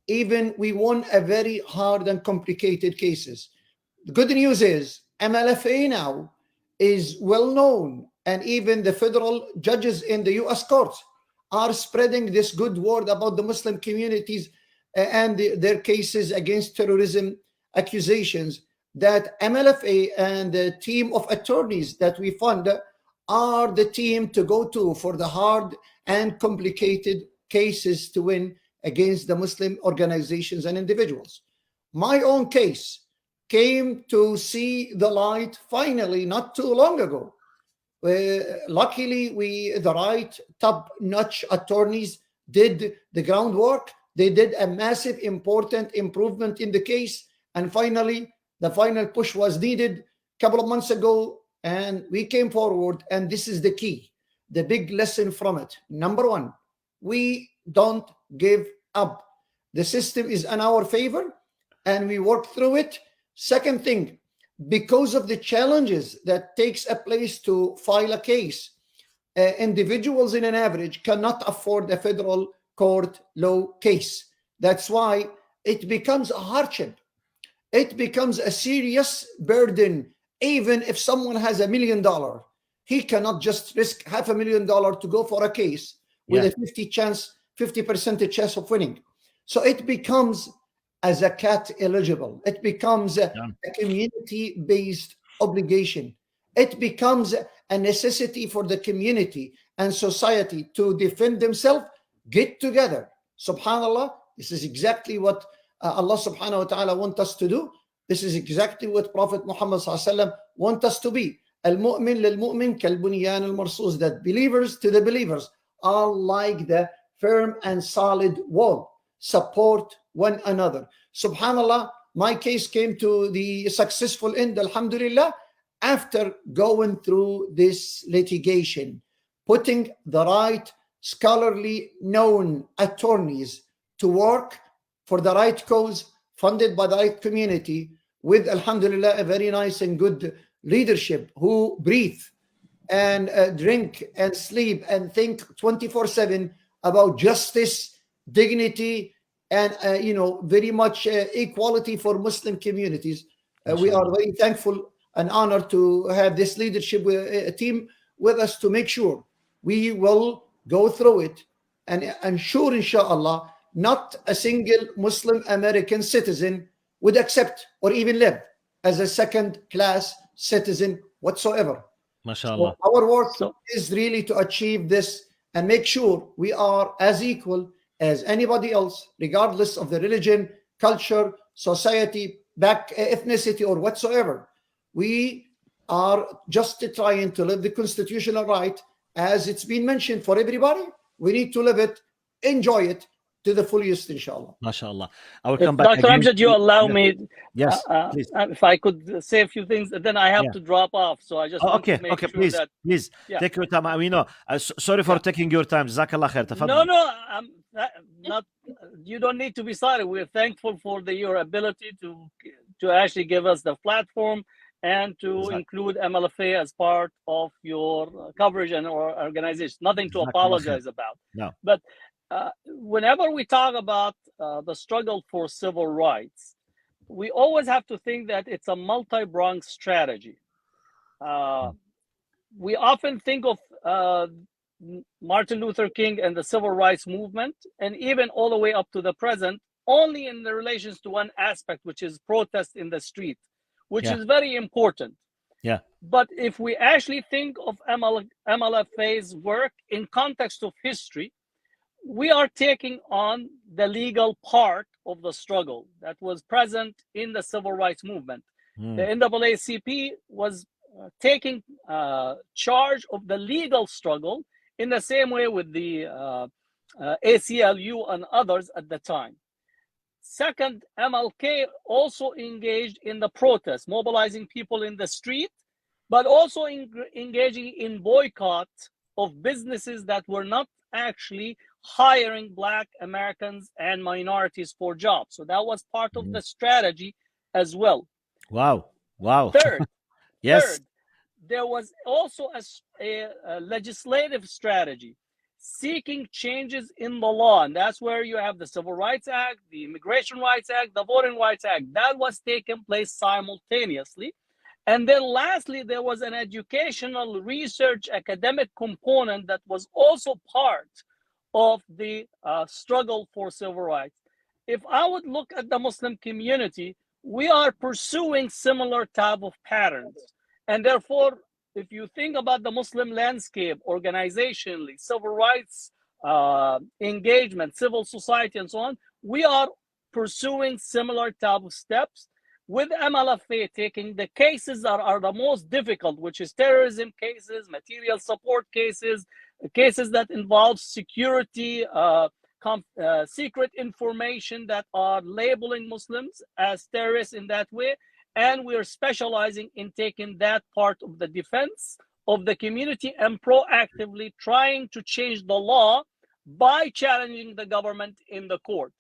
Even we won a very hard and complicated cases. The good news is MLFA now is well known, and even the federal judges in the US courts are spreading this good word about the Muslim communities and their cases against terrorism accusations, that MLFA and the team of attorneys that we fund are the team to go to for the hard and complicated cases to win against the Muslim organizations and individuals. My own case came to see the light finally not too long ago. Luckily, the right top-notch attorneys did the groundwork. They did a massive, important improvement in the case. And finally, the final push was needed a couple of months ago, and we came forward. And this is the key, the big lesson from it. Number one, we don't give up. The system is in our favor, and we work through it. Second thing, because of the challenges that takes a place to file a case, individuals in an average cannot afford a federal court law case. That's why it becomes a hardship. It becomes a serious burden. Even if someone has $1 million, he cannot just risk $500,000 to go for a case with a 50% chance of winning. So it becomes a zakat eligible. It becomes a community-based obligation. It becomes a necessity for the community and society to defend themselves, get together. Subhanallah, this is exactly what Allah subhanahu wa ta'ala wants us to do. This is exactly what Prophet Muhammad sallallahu alaihi wasallam wants us to be. Al-mu'min lil-mu'min kal-bunyan al-marsus, that believers to the believers are like the firm and solid wall. Support one another. Subhanallah, my case came to the successful end, alhamdulillah, after going through this litigation, putting the right scholarly known attorneys to work for the right cause, funded by the right community, with alhamdulillah a very nice and good leadership who breathe and drink and sleep and think 24/7 about justice, dignity, and very much equality for Muslim communities. We are very thankful and honored to have this leadership team with us to make sure we will go through it and ensure, inshallah, not a single Muslim American citizen would accept or even live as a second-class citizen whatsoever. MashaAllah. So our work is really to achieve this and make sure we are as equal as anybody else, regardless of the religion, culture, society, ethnicity, or whatsoever. We are just trying to live the constitutional right as it's been mentioned for everybody. We need to live it, enjoy it to the fullest, inshallah. MashaAllah. I will come back. Dr. Amjad, you allow me, yes, please. If I could say a few things, then I have to drop off. So I just want to make sure please, that... please, take your time. We know. Sorry for taking your time. Jazakallah khair. Tafadhal. No, I'm not. You don't need to be sorry. We're thankful for your ability to actually give us the platform and to include MLFA as part of your coverage and or organization. Nothing to apologize about. No. But whenever we talk about the struggle for civil rights, we always have to think that it's a multi-pronged strategy. We often think of Martin Luther King and the civil rights movement, and even all the way up to the present, only in the relations to one aspect, which is protest in the street, which is very important. Yeah. But if we actually think of MLFA's work in context of history, we are taking on the legal part of the struggle that was present in the civil rights movement. The NAACP was taking charge of the legal struggle in the same way with the ACLU and others at the time. Second, MLK also engaged in the protest, mobilizing people in the street, but also engaging in boycott of businesses that were not actually hiring Black Americans and minorities for jobs. So that was part of the strategy as well. Wow. Third, yes. There was also a legislative strategy seeking changes in the law. And that's where you have the Civil Rights Act, the Immigration Rights Act, the Voting Rights Act. That was taking place simultaneously. And then lastly, there was an educational research academic component that was also part of the struggle for civil rights. If I would look at the Muslim community, we are pursuing similar type of patterns. And therefore, if you think about the Muslim landscape, organizationally, civil rights engagement, civil society, and so on, we are pursuing similar type of steps, with MLFA taking the cases that are the most difficult, which is terrorism cases, material support cases, cases that involve security, secret information that are labeling Muslims as terrorists in that way. And we are specializing in taking that part of the defense of the community and proactively trying to change the law by challenging the government in the court.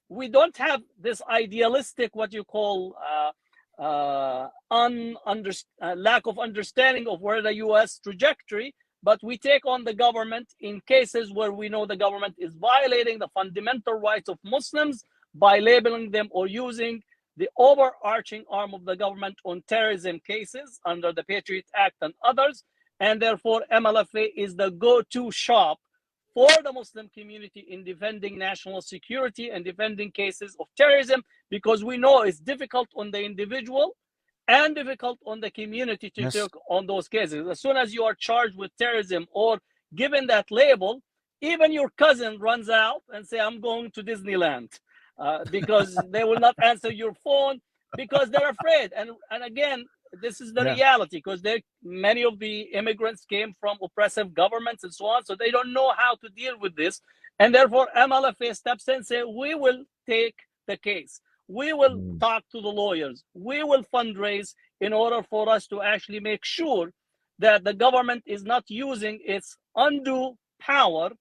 We don't have this idealistic, what you call lack of understanding of where the U.S. trajectory, but we take on the government in cases where we know the government is violating the fundamental rights of Muslims by labeling them or using the overarching arm of the government on terrorism cases under the Patriot Act and others. And therefore, MLFA is the go-to shop for the Muslim community in defending national security and defending cases of terrorism, because we know it's difficult on the individual and difficult on the community to take on those cases. As soon as you are charged with terrorism or given that label, even your cousin runs out and say, I'm going to Disneyland, because they will not answer your phone because they're afraid. And again, this is the reality, because many of the immigrants came from oppressive governments and so on, so they don't know how to deal with this. And therefore, MLFA steps in and say, we will take the case. We will talk to the lawyers. We will fundraise in order for us to actually make sure that the government is not using its undue power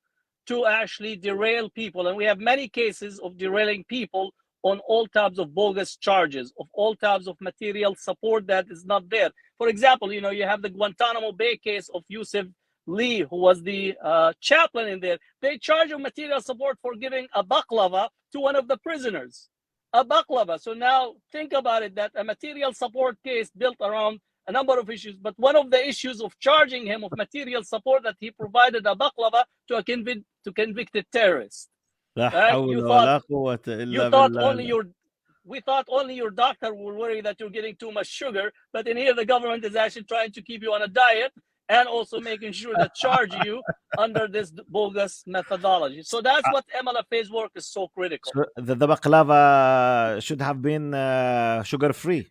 to actually derail people. And we have many cases of derailing people on all types of bogus charges, of all types of material support that is not there. For example, you have the Guantanamo Bay case of Yusuf Lee, who was the chaplain in there. They charge him material support for giving a baklava to one of the prisoners. A baklava. So now think about it, that a material support case built around a number of issues, but one of the issues of charging him of material support that he provided a baklava to a convicted terrorist. Right? We thought only your doctor will worry that you're getting too much sugar, but in here the government is actually trying to keep you on a diet and also making sure that charge you under this bogus methodology. So that's what MLFA's work is so critical. So the baklava should have been sugar-free.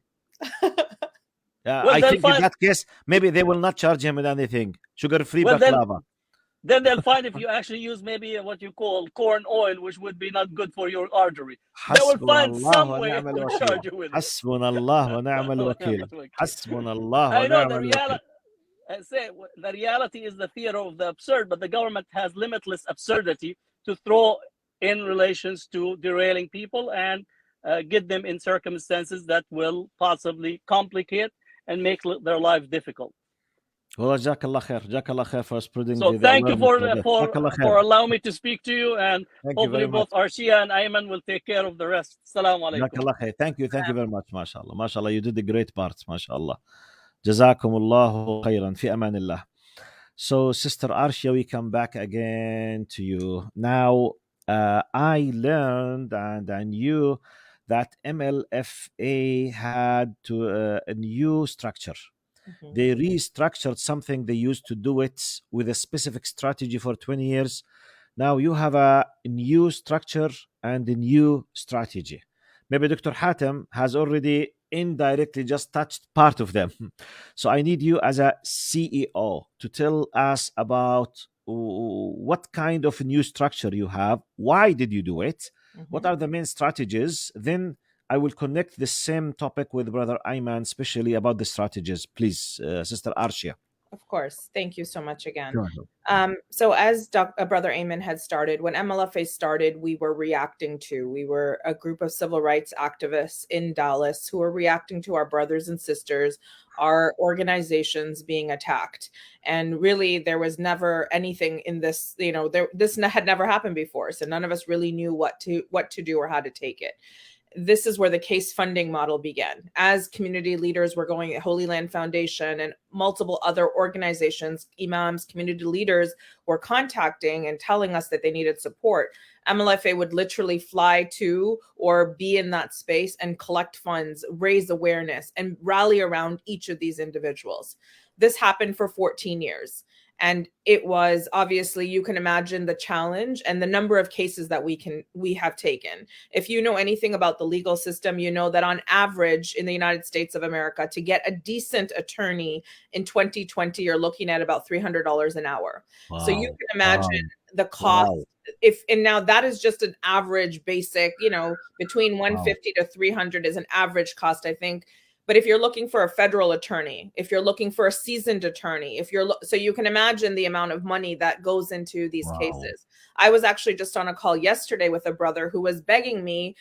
I think in that case, maybe they will not charge him with anything. Sugar-free baklava. Then they'll find if you actually use maybe what you call corn oil, which would be not good for your artery. They will find some way to charge you with it. حسبنا الله ونعم الوكيل. حسبنا الله I know ونعم الوكيل. I say the reality is the theater of the absurd, but the government has limitless absurdity to throw in relations to derailing people and get them in circumstances that will possibly complicate and make their life difficult. Well, Jazakallah khair. Jazakallah khair for spreading. So thank you for allowing me to speak to you, and hopefully both Arshia and Ayman will take care of the rest. Assalamu alaikum. Jazakallah khair. Thank you very much. MashaAllah. MashaAllah, you did a great part. MashaAllah. Jazakumullahu khairan. Fi amanillah. So, Sister Arshia, we come back again to you. Now, I learned and I knew that MLFA had a new structure. Mm-hmm. They restructured something. They used to do it with a specific strategy for 20 years. Now you have a new structure and a new strategy. Maybe Dr. Hatem has already indirectly just touched part of them. So I need you as a CEO to tell us about what kind of new structure you have. Why did you do it? Mm-hmm. What are the main strategies? Then I will connect the same topic with Brother Ayman, especially about the strategies. Please, Sister Arshia. Of course. Thank you so much again. So as Brother Ayman had started, when MLFA started, we were a group of civil rights activists in Dallas who were reacting to our brothers and sisters, our organizations being attacked. And really, there was never anything in this, this had never happened before. So none of us really knew what to do or how to take it. This is where the case funding model began. As community leaders were going at Holy Land Foundation and multiple other organizations, imams, community leaders were contacting and telling us that they needed support. MLFA would literally fly to or be in that space and collect funds, raise awareness, and rally around each of these individuals. This happened for 14 years. And it was obviously, you can imagine the challenge and the number of cases that we have taken. If you know anything about the legal system, you know that on average in the United States of America, to get a decent attorney in 2020, you're looking at about $300 an hour. Wow. So you can imagine the cost. Wow. And now that is just an average basic, between 150 to 300 is an average cost, I think. But if you're looking for a federal attorney, if you're looking for a seasoned attorney, so you can imagine the amount of money that goes into these cases. I was actually just on a call yesterday with a brother who was begging me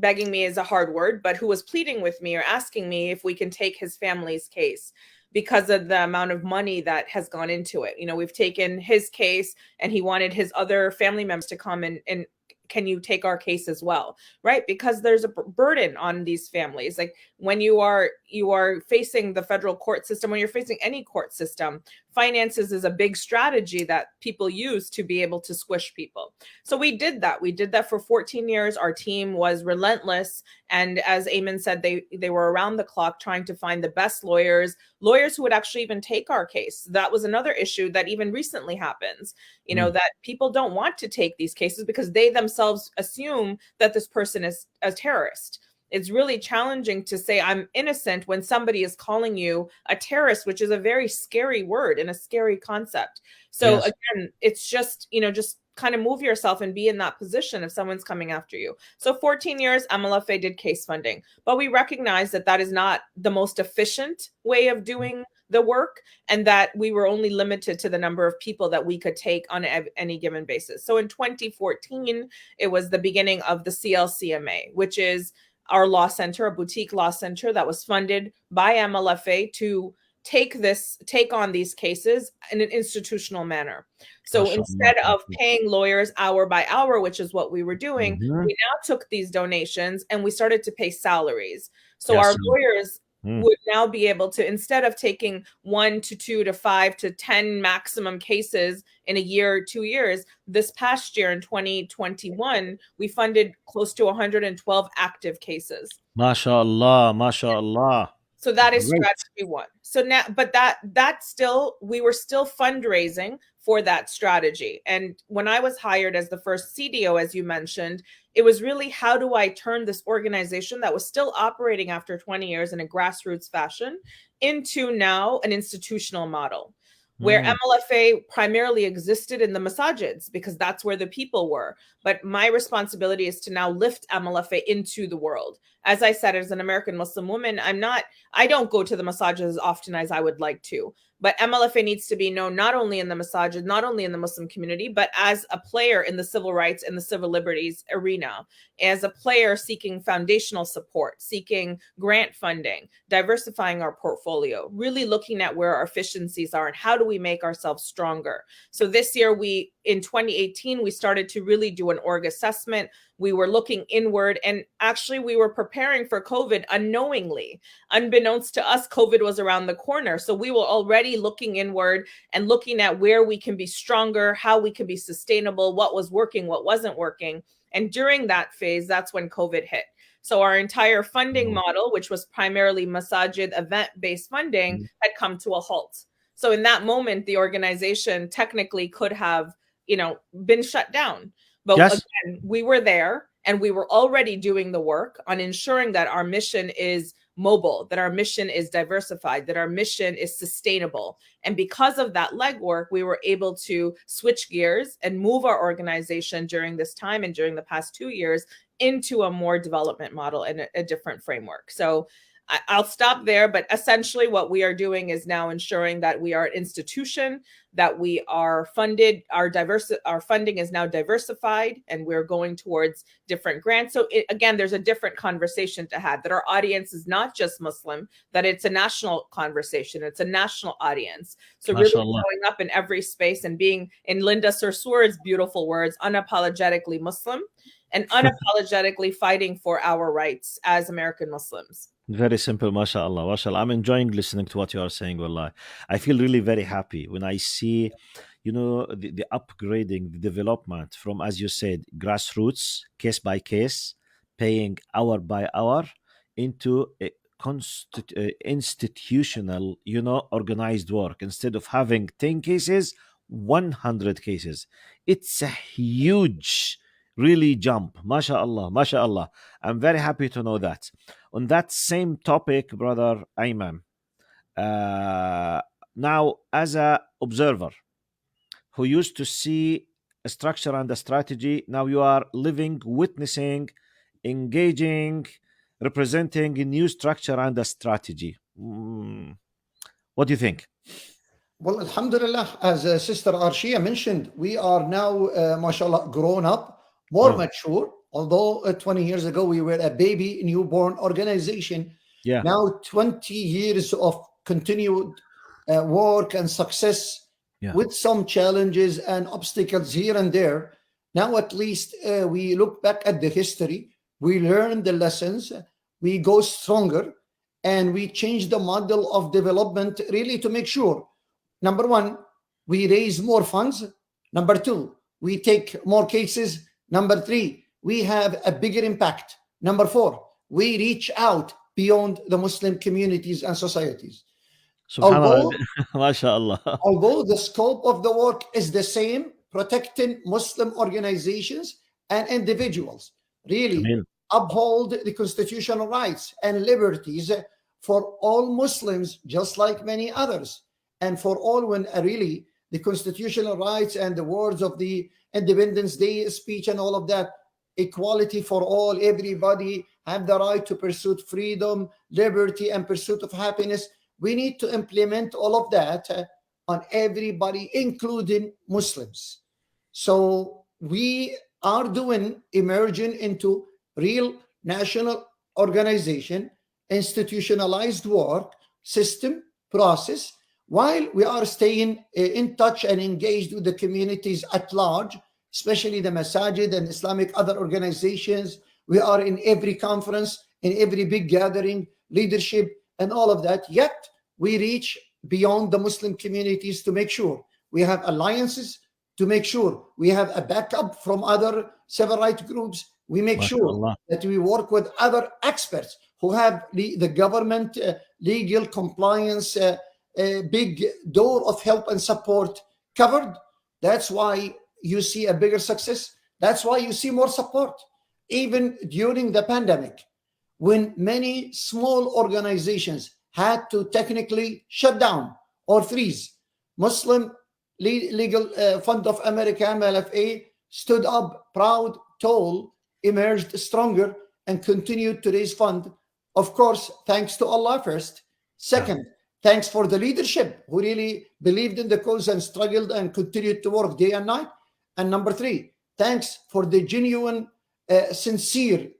is a hard word, but who was pleading with me or asking me if we can take his family's case because of the amount of money that has gone into it. We've taken his case and he wanted his other family members to come and can you take our case as well? Right? Because there's a burden on these families. Like when you are you are facing the federal court system, when you're facing any court system, finances is a big strategy that people use to be able to squish people. So we did that. We did that for 14 years. Our team was relentless. And as Ayman said, they were around the clock trying to find the best lawyers who would actually even take our case. That was another issue that even recently happens, that people don't want to take these cases because they themselves assume that this person is a terrorist. It's really challenging to say I'm innocent when somebody is calling you a terrorist, which is a very scary word and a scary concept. So again, it's just, just kind of move yourself and be in that position if someone's coming after you. So 14 years, MLFA did case funding, but we recognize that that is not the most efficient way of doing the work, and that we were only limited to the number of people that we could take on any given basis. So in 2014, it was the beginning of the CLCMA, which is our law center, a boutique law center that was funded by MLFA to take on these cases in an institutional manner. So instead of paying lawyers hour by hour, which is what we were doing, we now took these donations and we started to pay salaries. So our lawyers would now be able to, instead of taking 1 to 2 to 5 to 10 maximum cases in a year or 2 years, this past year in 2021, we funded close to 112 active cases. MashaAllah, MashaAllah. So that is strategy one. So now, but that still, we were still fundraising for that strategy. And when I was hired as the first CDO, as you mentioned, it was really, how do I turn this organization that was still operating after 20 years in a grassroots fashion into now an institutional model, where MLFA primarily existed in the masajids because that's where the people were. But my responsibility is to now lift MLFA into the world. As I said, as an American Muslim woman, I don't go to the masajids as often as I would like to. But MLFA needs to be known not only in the masajid, not only in the Muslim community, but as a player in the civil rights and the civil liberties arena, as a player seeking foundational support, seeking grant funding, diversifying our portfolio, really looking at where our efficiencies are and how do we make ourselves stronger. So this year, in 2018, we started to really do an org assessment. We were looking inward, and actually we were preparing for COVID unknowingly. Unbeknownst to us, COVID was around the corner. So we were already looking inward and looking at where we can be stronger, how we can be sustainable, what was working, what wasn't working. And during that phase, that's when COVID hit. So our entire funding model, which was primarily masajid event-based funding, had come to a halt. So in that moment, the organization technically could have, been shut down. But again, we were there and we were already doing the work on ensuring that our mission is mobile, that our mission is diversified, that our mission is sustainable. And because of that legwork, we were able to switch gears and move our organization during this time and during the past 2 years into a more development model and a different framework. So I'll stop there, but essentially what we are doing is now ensuring that we are an institution, that we are funded, our funding is now diversified, and we're going towards different grants. So again, there's a different conversation to have, that our audience is not just Muslim, that it's a national conversation, it's a national audience. So really showing up in every space and being, in Linda Sarsour's beautiful words, unapologetically Muslim and unapologetically fighting for our rights as American Muslims. Very simple, mashallah, mashallah. I'm enjoying listening to what you are saying, wallah. I feel really very happy when I see, the upgrading, the development from, as you said, grassroots, case by case, paying hour by hour, into a institutional, organized work. Instead of having 10 cases, 100 cases. It's a huge really jump. MashaAllah, MashaAllah. I'm very happy to know that. On that same topic, brother Ayman, now as an observer who used to see a structure and a strategy, now you are living, witnessing, engaging, representing a new structure and a strategy. What do you think? Well, alhamdulillah, as Sister Arshia mentioned, we are now, mashallah, grown up, more mature. Although 20 years ago we were a baby newborn organization, now 20 years of continued work and success, with some challenges and obstacles here and there. Now at least we look back at the history, we learn the lessons, we go stronger, and we change the model of development really to make sure, number one, we raise more funds. Number two, we take more cases. Number three, we have a bigger impact. Number four, we reach out beyond the Muslim communities and societies. Although the scope of the work is the same, protecting Muslim organizations and individuals, really uphold the constitutional rights and liberties for all Muslims, just like many others, and for all when really the constitutional rights and the words of the Independence Day speech and all of that, equality for all, everybody have the right to pursue freedom, liberty, and pursuit of happiness. We need to implement all of that on everybody, including Muslims. So we are emerging into real national organization, institutionalized work, system, process, while we are staying in touch and engaged with the communities at large, especially the Masajid and Islamic other organizations. We are in every conference, in every big gathering, leadership, and all of that. Yet we reach beyond the Muslim communities to make sure we have alliances, to make sure we have a backup from other civil rights groups. We make sure that we work with other experts who have the government legal compliance big door of help and support covered. That's why you see a bigger success. That's why you see more support. Even during the pandemic, when many small organizations had to technically shut down or freeze, Muslim Legal Fund of America, MLFA, stood up proud, tall, emerged stronger, and continued to raise funds. Of course, thanks to Allah first. Second, thanks for the leadership who really believed in the cause and struggled and continued to work day and night. And number three, thanks for the genuine, sincere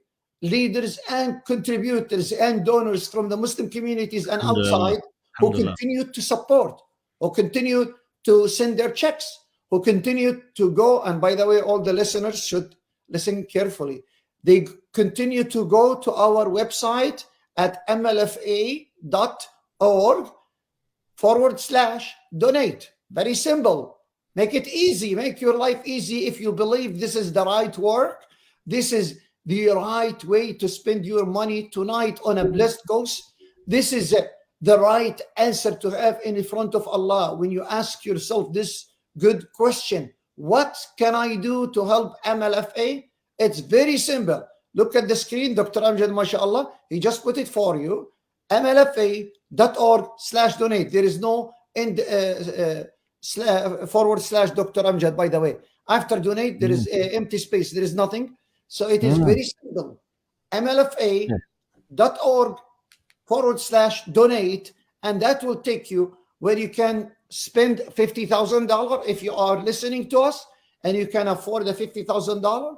leaders and contributors and donors from the Muslim communities and outside who continue to support, who continue to send their checks, who continue to go. And by the way, all the listeners should listen carefully. They continue to go to our website at MLFA.org/donate. Very simple. Make it easy. Make your life easy. If you believe this is the right work, this is the right way to spend your money tonight on a blessed cause, this is the right answer to have in front of Allah when you ask yourself this good question: what can I do to help MLFA? It's very simple. Look at the screen. Dr. Amjad, mashallah, he just put it for you. MLFA.org/donate. There is no // Dr. Amjad, by the way. After donate, there is an empty space. There is nothing. So it is very simple. MLFA.org/donate, and that will take you where you can spend $50,000 if you are listening to us and you can afford the $50,000,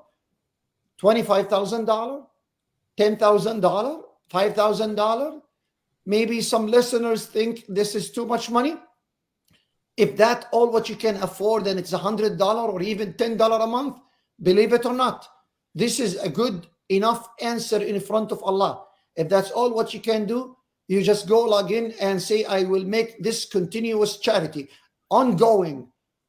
$25,000, $10,000, $5,000. Maybe some listeners think this is too much money. If that's all what you can afford, then it's $100 or even $10 a month. Believe it or not, this is a good enough answer in front of Allah. If that's all what you can do, you just go log in and say, I will make this continuous charity, ongoing,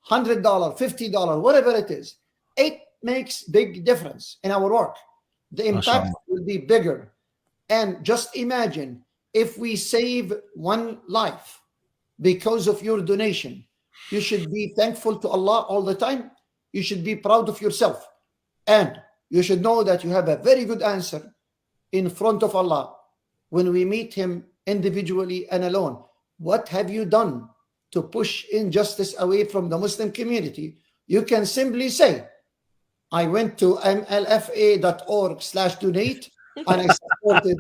$100, $50, whatever it is. It makes big difference in our work. The impact will be bigger. And just imagine if we save one life because of your donation. You should be thankful to Allah all the time. You should be proud of yourself. And you should know that you have a very good answer in front of Allah when we meet Him individually and alone. What have you done to push injustice away from the Muslim community? You can simply say, I went to MLFA.org/donate and I supported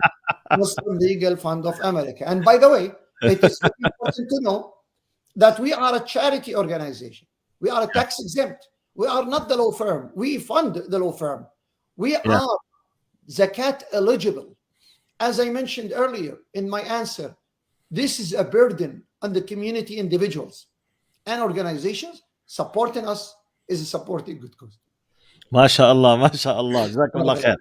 Muslim Legal Fund of America. And by the way, it is important to know that we are a charity organization. We are tax exempt. We are not the law firm. We fund the law firm. We are zakat eligible. As I mentioned earlier in my answer, this is a burden on the community, individuals and organizations. Supporting us is supporting good cause. MashaAllah, MashaAllah. Jazakallah khair.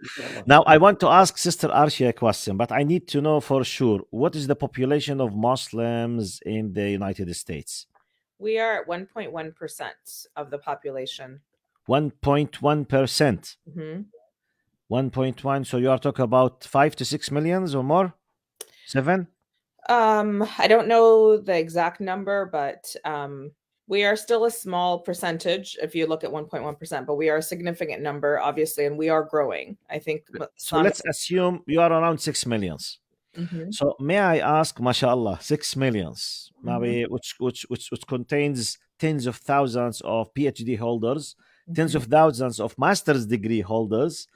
Now, I want to ask Sister Arshia a question, but I need to know for sure, what is the population of Muslims in the United States? We are at 1.1% of the population. 1.1%. 1.1. So you are talking about 5 to 6 millions or more? 7? I don't know the exact number, but we are still a small percentage if you look at 1.1%, but we are a significant number, obviously, and we are growing. I think. So let's assume you are around 6 millions. So may I ask, mashallah, 6 millions, maybe, which contains tens of thousands of PhD holders, tens of thousands of master's degree holders,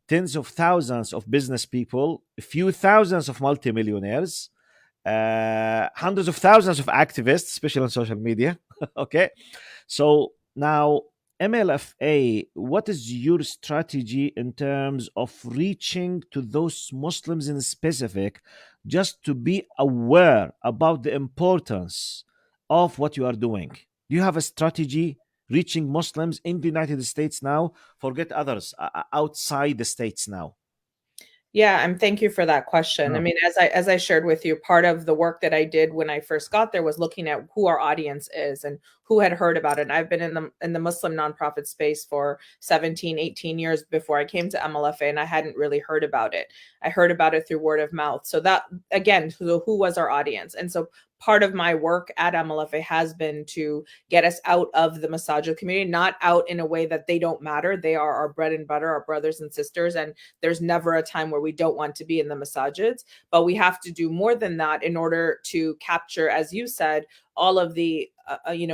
tens of thousands of business people, a few thousands of multimillionaires, hundreds of thousands of activists, especially on social media. Okay. So now, MLFA, what is your strategy in terms of reaching to those Muslims in specific, just to be aware about the importance of what you are doing? Do you have a strategy reaching Muslims in the United States now? Forget others outside the States now. Yeah, and thank you for that question. I mean, as I shared with you, part of the work that I did when I first got there was looking at who our audience is and who had heard about it. And I've been in the Muslim nonprofit space for 17, 18 years before I came to MLFA, and I hadn't really heard about it. I heard about it through word of mouth. So that, again, who was our audience? And so part of my work at MLFA has been to get us out of the masajid community, not out in a way that they don't matter. They are our bread and butter, our brothers and sisters. And there's never a time where we don't want to be in the masajids, but we have to do more than that in order to capture, as you said, all of the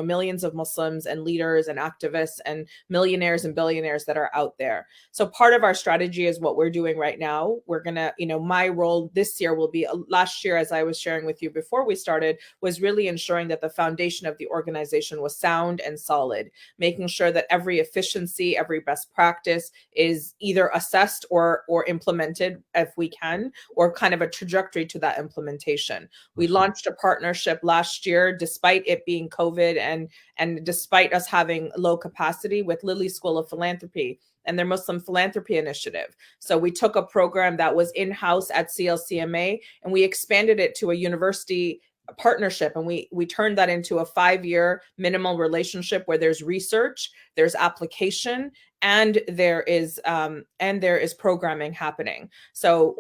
millions of Muslims and leaders and activists and millionaires and billionaires that are out there. So part of our strategy is what we're doing right now. We're gonna, my role this year will be, last year, as I was sharing with you before we started, was really ensuring that the foundation of the organization was sound and solid, making sure that every efficiency, every best practice is either assessed or implemented if we can, or kind of a trajectory to that implementation. We launched a partnership last year, despite it being COVID and despite us having low capacity, with Lilly School of Philanthropy and their Muslim Philanthropy Initiative. So we took a program that was in-house at CLCMA and we expanded it to a university partnership, and we turned that into a 5-year minimal relationship where there's research, there's application, and there is programming happening. So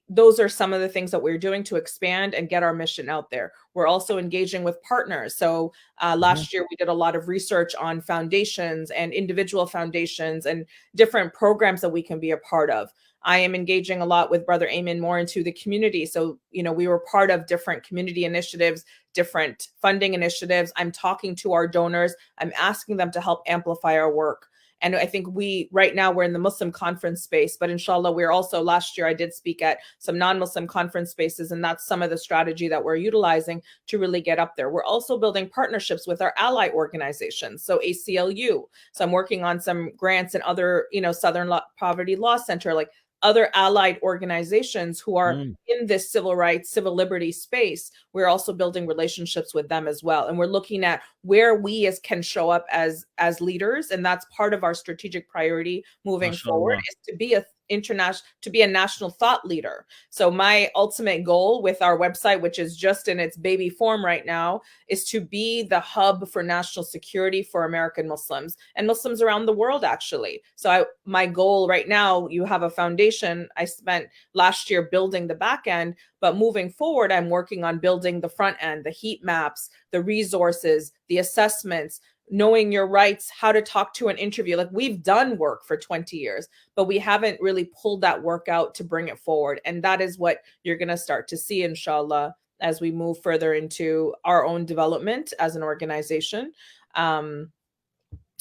those are some of the things that we're doing to expand and get our mission out there. We're also engaging with partners. So last year we did a lot of research on foundations and individual foundations and different programs that we can be a part of. I am engaging a lot with Brother Ayman more into the community. So, we were part of different community initiatives, different funding initiatives. I'm talking to our donors. I'm asking them to help amplify our work. And I think right now we're in the Muslim conference space, but inshallah, we're also, last year I did speak at some non-Muslim conference spaces, and that's some of the strategy that we're utilizing to really get up there. We're also building partnerships with our ally organizations. So ACLU. So I'm working on some grants and other, Southern Poverty Law Center, like other allied organizations who are in this civil rights, civil liberty space. We're also building relationships with them as well. And we're looking at where we can show up as leaders. And that's part of our strategic priority moving forward, is to be a national thought leader. So my ultimate goal with our website, which is just in its baby form right now, is to be the hub for national security for American Muslims and Muslims around the world, actually. So my goal right now, you have a foundation. I spent last year building the back end, but moving forward, I'm working on building the front end, the heat maps, the resources, the assessments, knowing your rights, how to talk to an interview. Like, we've done work for 20 years, but we haven't really pulled that work out to bring it forward. And that is what you're going to start to see, inshallah, as we move further into our own development as an organization.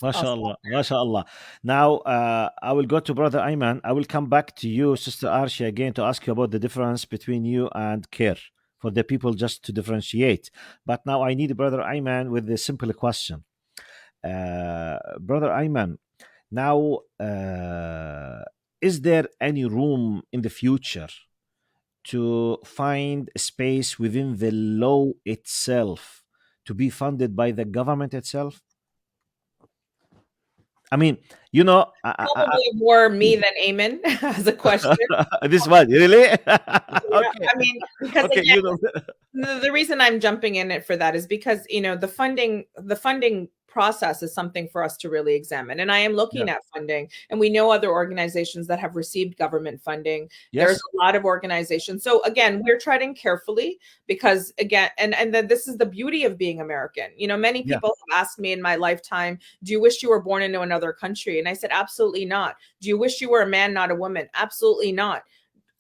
MashaAllah, MashaAllah. Now, I will go to Brother Ayman. I will come back to you, Sister Arshia, again to ask you about the difference between you and CARE, for the people just to differentiate. But now I need Brother Ayman with a simple question. Brother Ayman, now, is there any room in the future to find a space within the law itself to be funded by the government itself? I mean, you know, probably more me than Eamon as a question. This one, really? Okay. I mean, because Okay, again, you know. the reason I'm jumping in it for that is because, you know, the funding process is something for us to really examine. And I am looking at funding, and we know other organizations that have received government funding. Yes. There's a lot of organizations. So again, we're treading carefully because again, and then this is the beauty of being American. You know, many people have asked me in my lifetime, do you wish you were born into another country? And I said, absolutely not. Do you wish you were a man, not a woman? Absolutely not.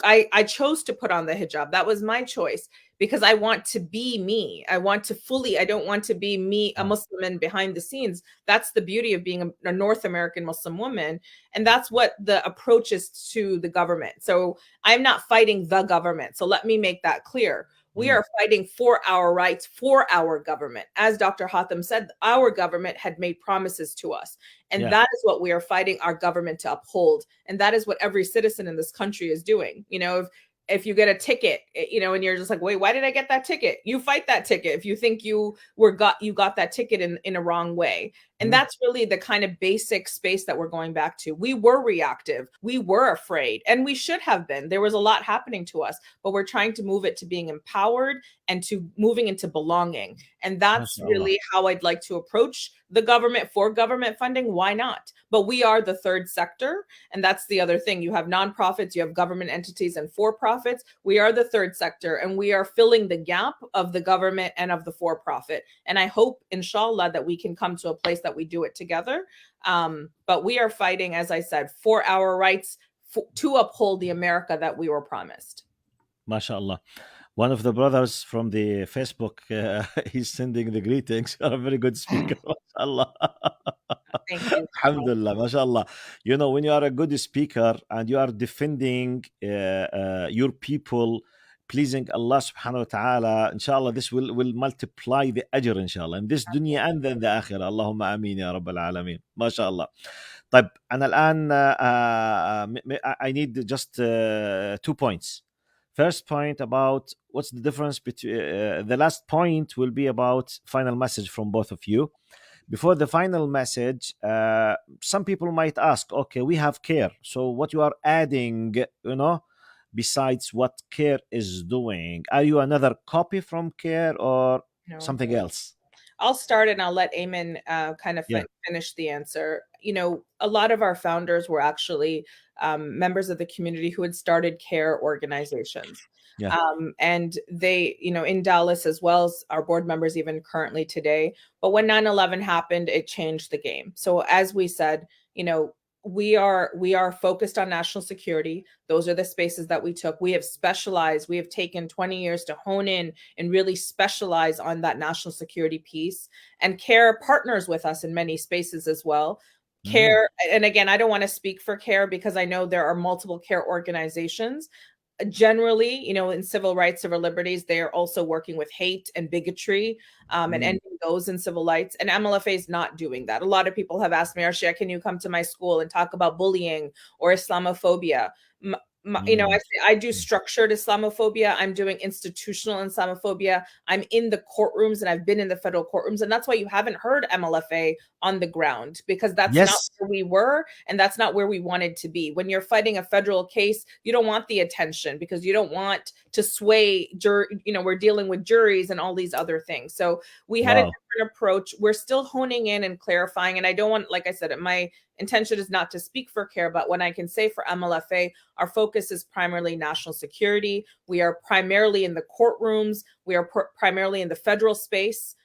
I chose to put on the hijab. That was my choice because I want to be me. I want to fully, I don't want to be me, a Muslim behind the scenes. That's the beauty of being a North American Muslim woman. And that's what the approach is to the government. So I'm not fighting the government. So let me make that clear. We are fighting for our rights, for our government. As Dr. Hatem said, our government had made promises to us. And that is what we are fighting our government to uphold. And that is what every citizen in this country is doing. You know, if you get a ticket, you know, and you're just like, wait, why did I get that ticket? You fight that ticket if you think you got that ticket in a wrong way. And that's really the kind of basic space that we're going back to. We were reactive. We were afraid, and we should have been. There was a lot happening to us, but we're trying to move it to being empowered and to moving into belonging. And that's really how I'd like to approach the government for government funding. Why not? But we are the third sector. And that's the other thing. You have nonprofits, you have government entities and for-profits. We are the third sector, and we are filling the gap of the government and of the for-profit. And I hope, inshallah, that we can come to a place that we do it together. But we are fighting, as I said, for our rights to uphold the America that we were promised. MashaAllah. One of the brothers from the Facebook, he's sending the greetings. You're a very good speaker. MashaAllah. Thank you. Alhamdulillah, MashaAllah. You know, when you are a good speaker and you are defending your people, pleasing Allah subhanahu wa ta'ala, inshallah, this will multiply the ajr, inshallah, in this dunya and then the akhirah. Allahumma ameen ya rabbal alameen. MashaAllah. طيب, أنا الآن I need just 2 points. First point about what's the difference between the last point will be about final message from both of you. Before the final message, some people might ask, okay, we have care. So what you are adding, you know, besides what care is doing, are you another copy from care or something else? I'll start and I'll let Eamon kind of finish the answer. You know, a lot of our founders were actually members of the community who had started care organizations. And they, you know, in Dallas, as well as our board members, even currently today. But when 9/11 happened, it changed the game. So as we said, you know, we are focused on national security. Those are the spaces that we took. We have specialized. We have taken 20 years to hone in and really specialize on that national security piece. And CARE partners with us in many spaces as well. CARE, and again, I don't want to speak for CARE because I know there are multiple CARE organizations. Generally, you know, in civil rights, civil liberties, they are also working with hate and bigotry and ending those in civil rights. And MLFA is not doing that. A lot of people have asked me, Arshia, can you come to my school and talk about bullying or Islamophobia? You know, I do structured Islamophobia. I'm doing institutional Islamophobia. I'm in the courtrooms, and I've been in the federal courtrooms. And that's why you haven't heard MLFA on the ground, because that's not where we were. And that's not where we wanted to be. When you're fighting a federal case, you don't want the attention because you don't want to sway, you know, we're dealing with juries and all these other things. So we had a different approach. We're still honing in and clarifying. And I don't want, like I said, my intention is not to speak for CARE, but when I can say for MLFA, our focus is primarily national security. We are primarily in the courtrooms. We are primarily in the federal space.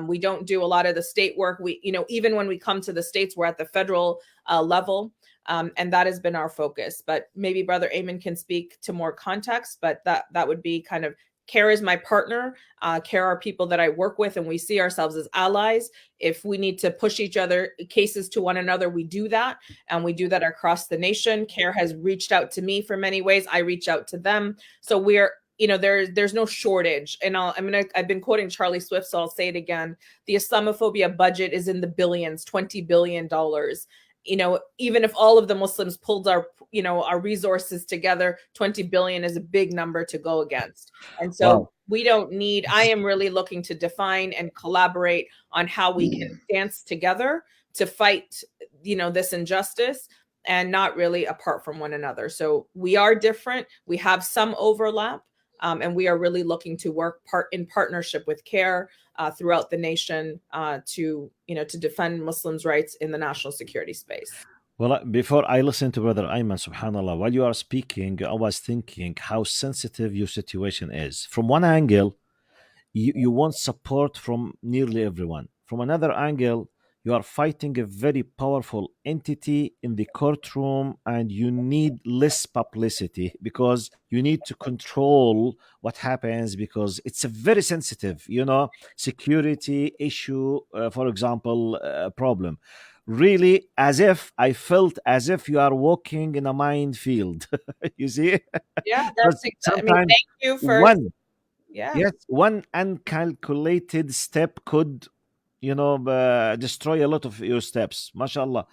We don't do a lot of the state work. We, you know, even when we come to the states, we're at the federal level. And that has been our focus. But maybe Brother Eamon can speak to more context, but that would be kind of, CARE is my partner. CARE are people that I work with, and we see ourselves as allies. If we need to push each other cases to one another, we do that, and we do that across the nation. CARE has reached out to me for many ways. I reach out to them. So we're, you know, there's no shortage. And I've been quoting Charlie Swift, so I'll say it again. The Islamophobia budget is in the billions, $20 billion. even if all of the Muslims pulled our resources together, 20 billion is a big number to go against. And so we don't need, I am really looking to define and collaborate on how we can dance together to fight, this injustice, and not really apart from one another. So we are different. We have some overlap, and we are really looking to work in partnership with CARE throughout the nation to defend Muslims' rights in the national security space. Well, before I listen to Brother Ayman, subhanAllah, while you are speaking, I was thinking how sensitive your situation is. From one angle, you want support from nearly everyone. From another angle, you are fighting a very powerful entity in the courtroom, and you need less publicity because you need to control what happens, because it's a very sensitive, security issue, for example, problem. Really, I felt as if you are walking in a minefield. You see? Yeah, that's exactly. Thank you for one uncalculated step could destroy a lot of your steps. MashaAllah.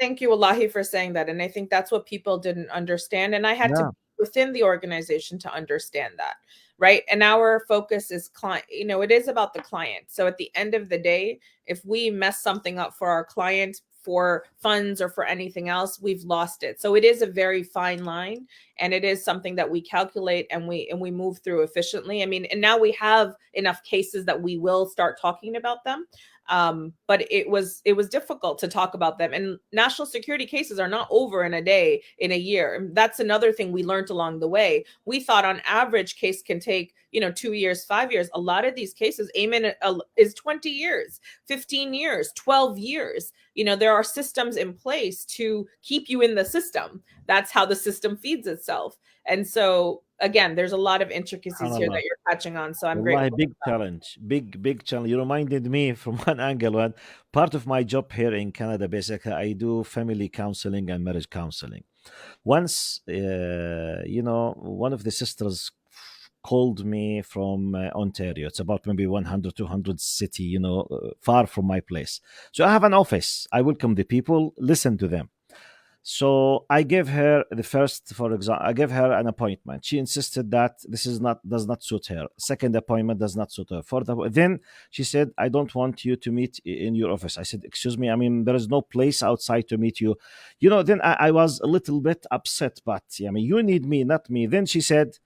Thank you, Allahi, for saying that. And I think that's what people didn't understand. And I had to be within the organization to understand that. Right. And our focus is client, it is about the client. So at the end of the day, if we mess something up for our client, for funds or for anything else, we've lost it. So it is a very fine line, and it is something that we calculate and we move through efficiently. I mean, and now we have enough cases that we will start talking about them. But it was difficult to talk about them, and national security cases are not over in a day, in a year. And that's another thing we learned along the way. We thought on average case can take 2 years, 5 years. A lot of these cases, Amen, is 20 years, 15 years, 12 years. There are systems in place to keep you in the system. That's how the system feeds itself. And so again, there's a lot of intricacies here that you're touching on. So I'm grateful. Big challenge. You reminded me from one angle. One part of my job here in Canada, basically, I do family counseling and marriage counseling. Once, one of the sisters called me from Ontario. It's about maybe 100, 200 city, far from my place. So I have an office. I welcome the people, listen to them. So I gave her I gave her an appointment. She insisted that this does not suit her. Second appointment does not suit her. Then she said, I don't want you to meet in your office. I said, excuse me, there is no place outside to meet you. Then I was a little bit upset, but you need me, not me. Then she said,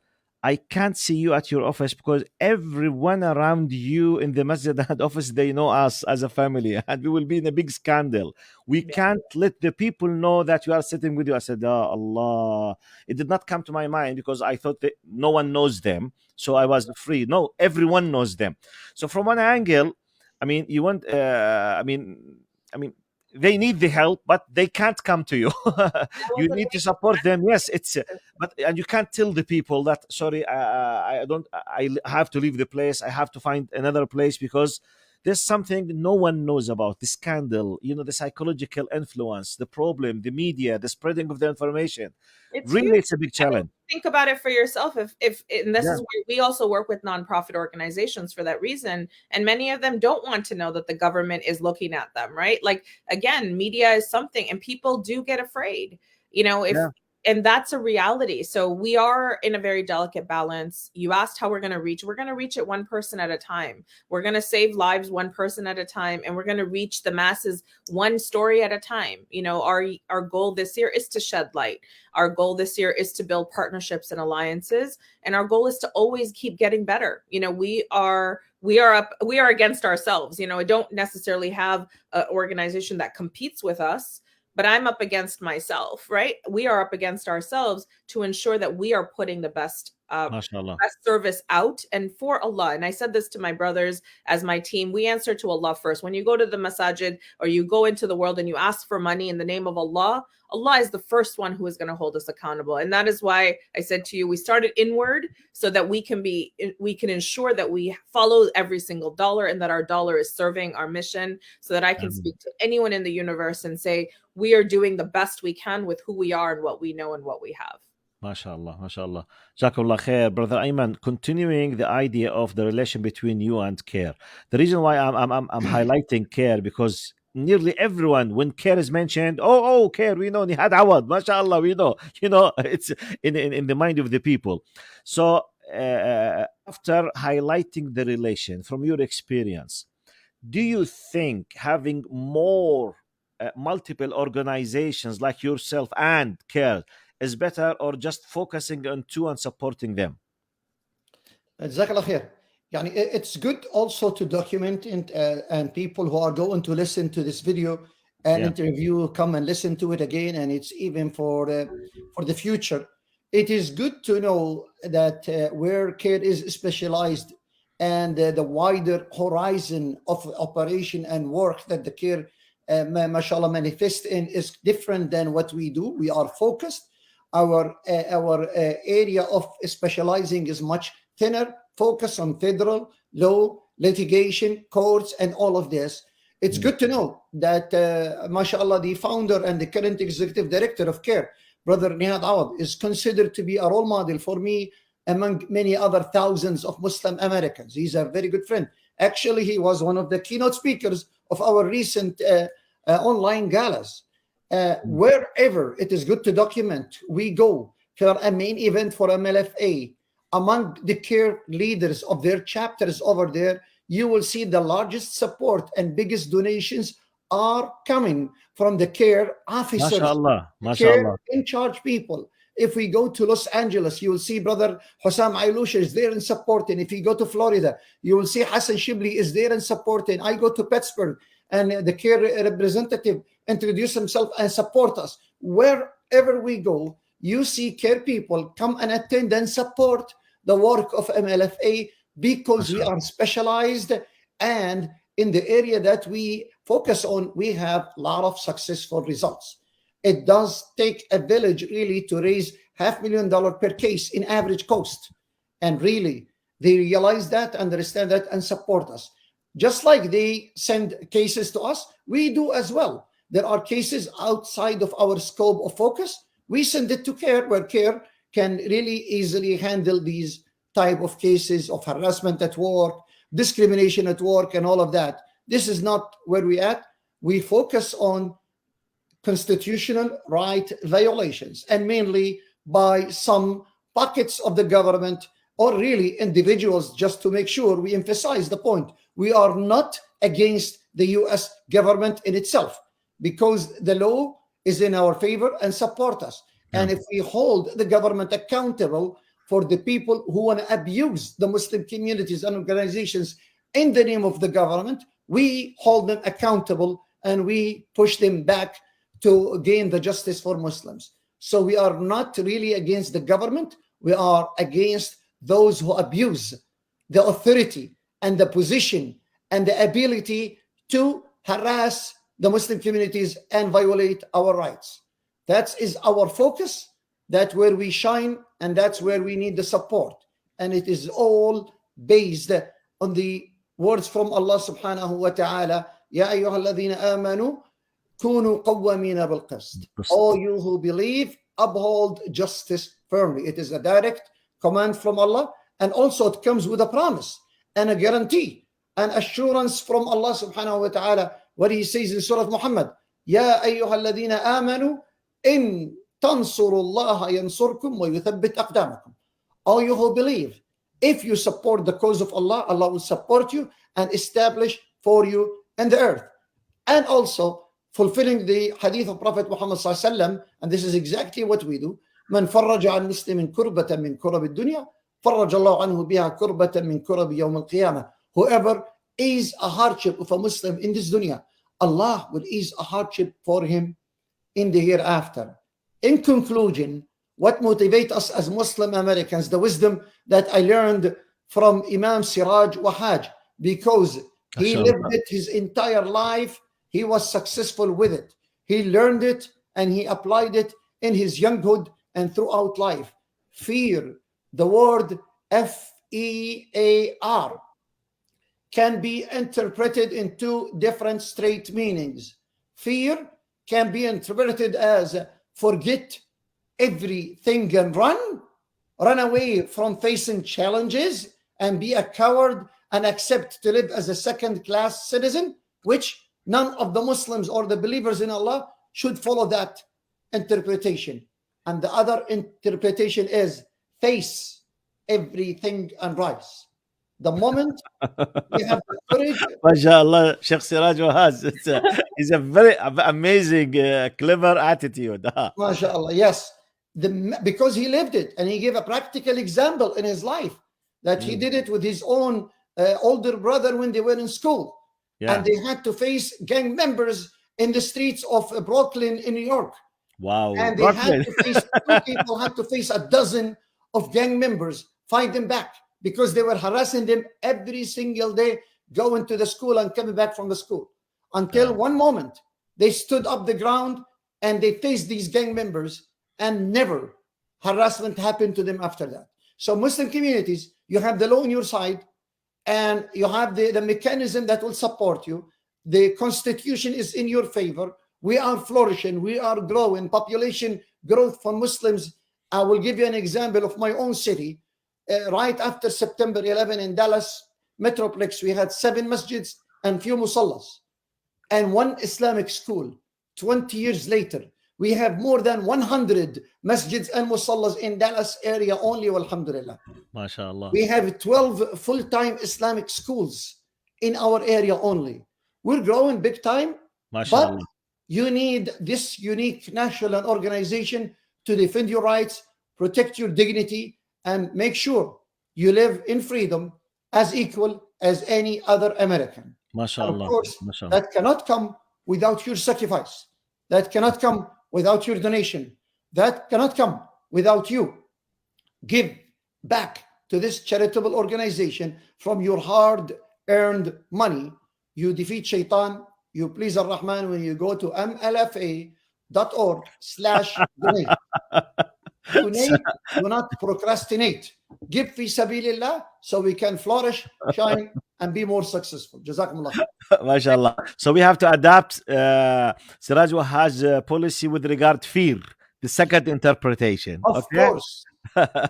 I can't see you at your office because everyone around you in the masjid and office, they know us as a family, and we will be in a big scandal. We can't let the people know that you are sitting with you. I said, Allah. It did not come to my mind because I thought that no one knows them. So I was free. No, everyone knows them. So from one angle, you want, they need the help, but they can't come to you. You need to support them. Yes, and you can't tell the people that, sorry, I have to leave the place. I have to find another place because there's something no one knows about, the scandal, the psychological influence, the problem, the media, the spreading of the information. It's a big challenge. Think about it for yourself. If and this is where we also work with nonprofit organizations for that reason. And many of them don't want to know that the government is looking at them, right? Like, again, media is something, and people do get afraid, and that's a reality. So we are in a very delicate balance. You asked how we're going to reach. We're going to reach it one person at a time. We're going to save lives one person at a time, and we're going to reach the masses one story at a time. Our goal this year is to shed light. Our goal this year is to build partnerships and alliances, and our goal is to always keep getting better. We are against ourselves. I don't necessarily have an organization that competes with us, but I'm up against myself, right? We are up against ourselves to ensure that we are putting the best service out and for Allah. And I said this to my brothers as my team. We answer to Allah first. When you go to the masajid or you go into the world and you ask for money in the name of Allah, Allah is the first one who is going to hold us accountable. And that is why I said to you, we started inward so that we can ensure that we follow every single dollar and that our dollar is serving our mission, so that I can speak to anyone in the universe and say, we are doing the best we can with who we are and what we know and what we have. MashaAllah, MashaAllah. Jazakallah khair. Brother Ayman, continuing the idea of the relation between you and CARE. The reason why I'm highlighting CARE, because nearly everyone, when care is mentioned, care, we know Nihad Awad, mashallah, we know, it's in the mind of the people. So after highlighting the relation from your experience, do you think having more multiple organizations like yourself and care is better, or just focusing on two and supporting them? جزاك الله خير. It's good also to document and people who are going to listen to this video and interview come and listen to it again, and it's even for the future. It is good to know that where care is specialized and the wider horizon of operation and work that the care mashallah manifest in is different than what we do. We are focused. Our area of specializing is much thinner, focus on federal law, litigation, courts, and all of this. It's good to know that mashallah, the founder and the current executive director of CARE, Brother Nihad Awad, is considered to be a role model for me among many other thousands of Muslim Americans. He's a very good friend. Actually, he was one of the keynote speakers of our recent online galas. Wherever it is good to document, we go for a main event for MLFA. Among the CARE leaders of their chapters over there, you will see the largest support and biggest donations are coming from the CARE officers, CARE in charge people. If we go to Los Angeles, you will see Brother Hussam Aylusha is there and supporting. If you go to Florida, you will see Hassan Shibli is there and supporting. I go to Pittsburgh and the CARE representative introduce himself and support us. Wherever we go, you see CARE people come and attend and support the work of MLFA because we are specialized, and in the area that we focus on, we have a lot of successful results. It does take a village really to raise $500,000 per case in average cost. And really, they realize that, understand that, and support us. Just like they send cases to us, we do as well. There are cases outside of our scope of focus. We send it to CARE, where CARE can really easily handle these type of cases of harassment at work, discrimination at work, and all of that. This is not where we at. We focus on constitutional right violations, and mainly by some pockets of the government or really individuals, just to make sure we emphasize the point. We are not against the US government in itself, because the law is in our favor and support us. And if we hold the government accountable for the people who want to abuse the Muslim communities and organizations in the name of the government, we hold them accountable and we push them back to gain the justice for Muslims. So we are not really against the government. We are against those who abuse the authority and the position and the ability to harass the Muslim communities and violate our rights. That is our focus. That's where we shine, and that's where we need the support. And it is all based on the words from Allah subhanahu wa ta'ala, Ya ayyuhalladhina amanu, kunu qawwamina bil qist. All you who believe, uphold justice firmly. It is a direct command from Allah, and also it comes with a promise and a guarantee, an assurance from Allah subhanahu wa ta'ala, what he says in Surah Muhammad, Ya ayyuhalladhina amanu, in تنصروا الله ينصركم ويثبت أقدامكم. All you who believe, if you support the cause of Allah, Allah will support you and establish for you in the earth. And also fulfilling the hadith of Prophet Muhammad sallallahu alaihi wasallam, and this is exactly what we do. من فرج عن مسلم كربة من كرب الدنيا فرج الله عنه بها كربة من كرب يوم القيامة. Whoever ease a hardship of a Muslim in this dunya, Allah will ease a hardship for him in the hereafter. In conclusion, what motivates us as Muslim Americans, the wisdom that I learned from Imam Siraj Wahaj, because he lived it his entire life, he was successful with it. He learned it and he applied it in his younghood and throughout life. Fear, the word F-E-A-R, can be interpreted in two different straight meanings. Fear can be interpreted as forget everything and run away from facing challenges and be a coward and accept to live as a second-class citizen, which None of the Muslims or the believers in Allah should follow that interpretation. And the other interpretation is face everything and rise. The moment you have the courage. MashaAllah, Sheikh Siraj has. It's a very amazing, clever attitude. MashaAllah, yes. Because he lived it and he gave a practical example in his life that he did it with his own older brother when they were in school. Yeah. And they had to face gang members in the streets of Brooklyn in New York. Wow. And they had to face, two people had to face a dozen of gang members, fight them back because they were harassing them every single day, going to the school and coming back from the school. Until one moment, they stood up the ground and they faced these gang members, and never harassment happened to them after that. So Muslim communities, you have the law on your side, and you have the mechanism that will support you. The constitution is in your favor. We are flourishing. We are growing. Population growth for Muslims. I will give you an example of my own city. Right after September 11 in Dallas Metroplex, we had 7 masjids and few musallas and 1 Islamic school. 20 years later, we have more than 100 masjids and musallas in Dallas area only, alhamdulillah. MashaAllah. We have 12 full-time Islamic schools in our area only. We're growing big time, MashaAllah. but you need this unique national organization to defend your rights, protect your dignity, and make sure you live in freedom as equal as any other American. MashaAllah. Of course, MashaAllah. that cannot come without your sacrifice. That cannot come without your donation. That cannot come without you. Give back to this charitable organization from your hard-earned money. You defeat shaitan. You please Ar-Rahman when you go to MLFA.org/donate. Donate, do not procrastinate. Give fi sabilillah so we can flourish, shine, and be more successful. Jazakumullah. MashaAllah. So we have to adapt Siraj Wahhaj's policy with regard to fear, the second interpretation. Of course.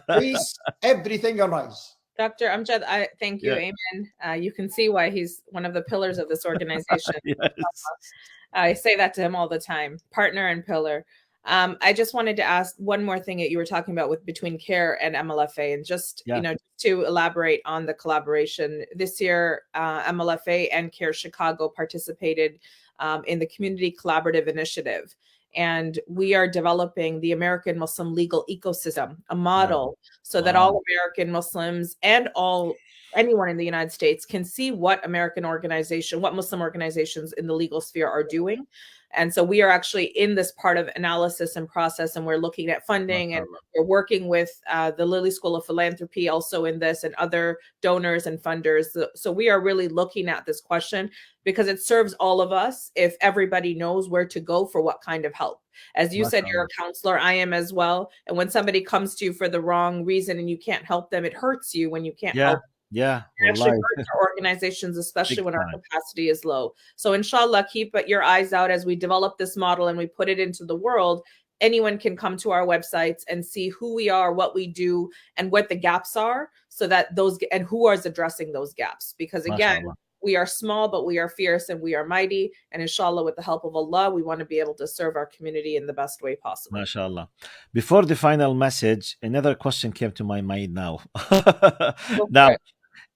Face everything arise. Dr. Amjad, I thank you. Yeah. Amen. You can see why he's one of the pillars of this organization. Yes. I say that to him all the time, partner and pillar. I just wanted to ask one more thing that you were talking about with between CARE and MLFA, and just to elaborate on the collaboration. This year, MLFA and CARE Chicago participated in the Community Collaborative Initiative, and we are developing the American Muslim legal ecosystem, a model so that all American Muslims and anyone in the United States can see what what Muslim organizations in the legal sphere are doing. And so we are actually in this part of analysis and process, and we're looking at funding, and we're working with the Lilly School of Philanthropy also in this, and other donors and funders. So we are really looking at this question because it serves all of us if everybody knows where to go for what kind of help. As you said, you're a counselor, I am as well. And when somebody comes to you for the wrong reason and you can't help them, it hurts you when you can't help them. Yeah, it actually hurts our organizations, especially when our capacity is low. So inshallah, keep your eyes out as we develop this model and we put it into the world. Anyone can come to our websites and see who we are, what we do, and what the gaps are, so that and who is addressing those gaps. Because again, we are small, but we are fierce and we are mighty. And inshallah, with the help of Allah, we want to be able to serve our community in the best way possible. MashaAllah. Before the final message, another question came to my mind now. Now,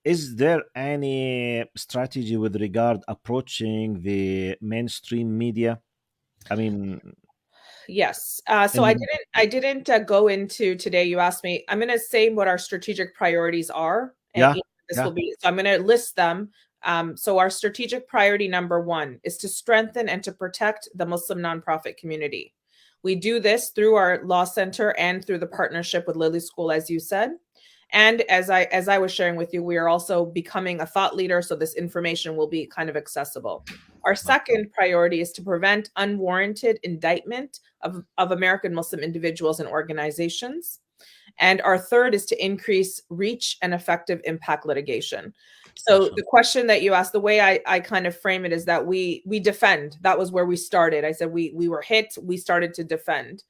is there any strategy with regard approaching the mainstream media? I mean, yes. So I didn't go into today. You asked me. I'm going to say what our strategic priorities are. And will be. So I'm going to list them. So our strategic priority number 1 is to strengthen and to protect the Muslim nonprofit community. We do this through our law center and through the partnership with Lilly School, as you said. And as I was sharing with you, we are also becoming a thought leader, so this information will be kind of accessible. Our second priority is to prevent unwarranted indictment of American Muslim individuals and organizations. And our third is to increase reach and effective impact litigation. So the question that you asked, the way I kind of frame it is that we defend. That was where we started. I said we were hit, we started to defend.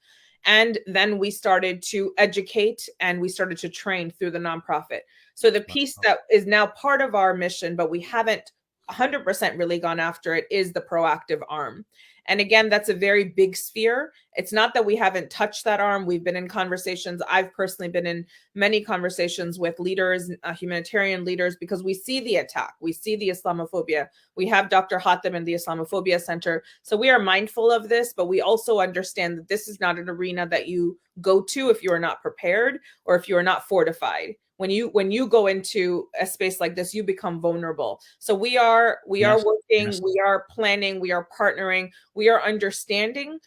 And then we started to educate and we started to train through the nonprofit. So the piece that is now part of our mission, but we haven't 100% really gone after it is the proactive arm. And again, that's a very big sphere. It's not that we haven't touched that arm. We've been in conversations. I've personally been in many conversations with leaders, humanitarian leaders, because we see the attack. We see the Islamophobia. We have Dr. Khatib in the Islamophobia Center. So we are mindful of this, but we also understand that this is not an arena that you go to if you are not prepared or if you are not fortified. When you go into a space like this, you become vulnerable. So we are working, we are planning, we are partnering, we are understanding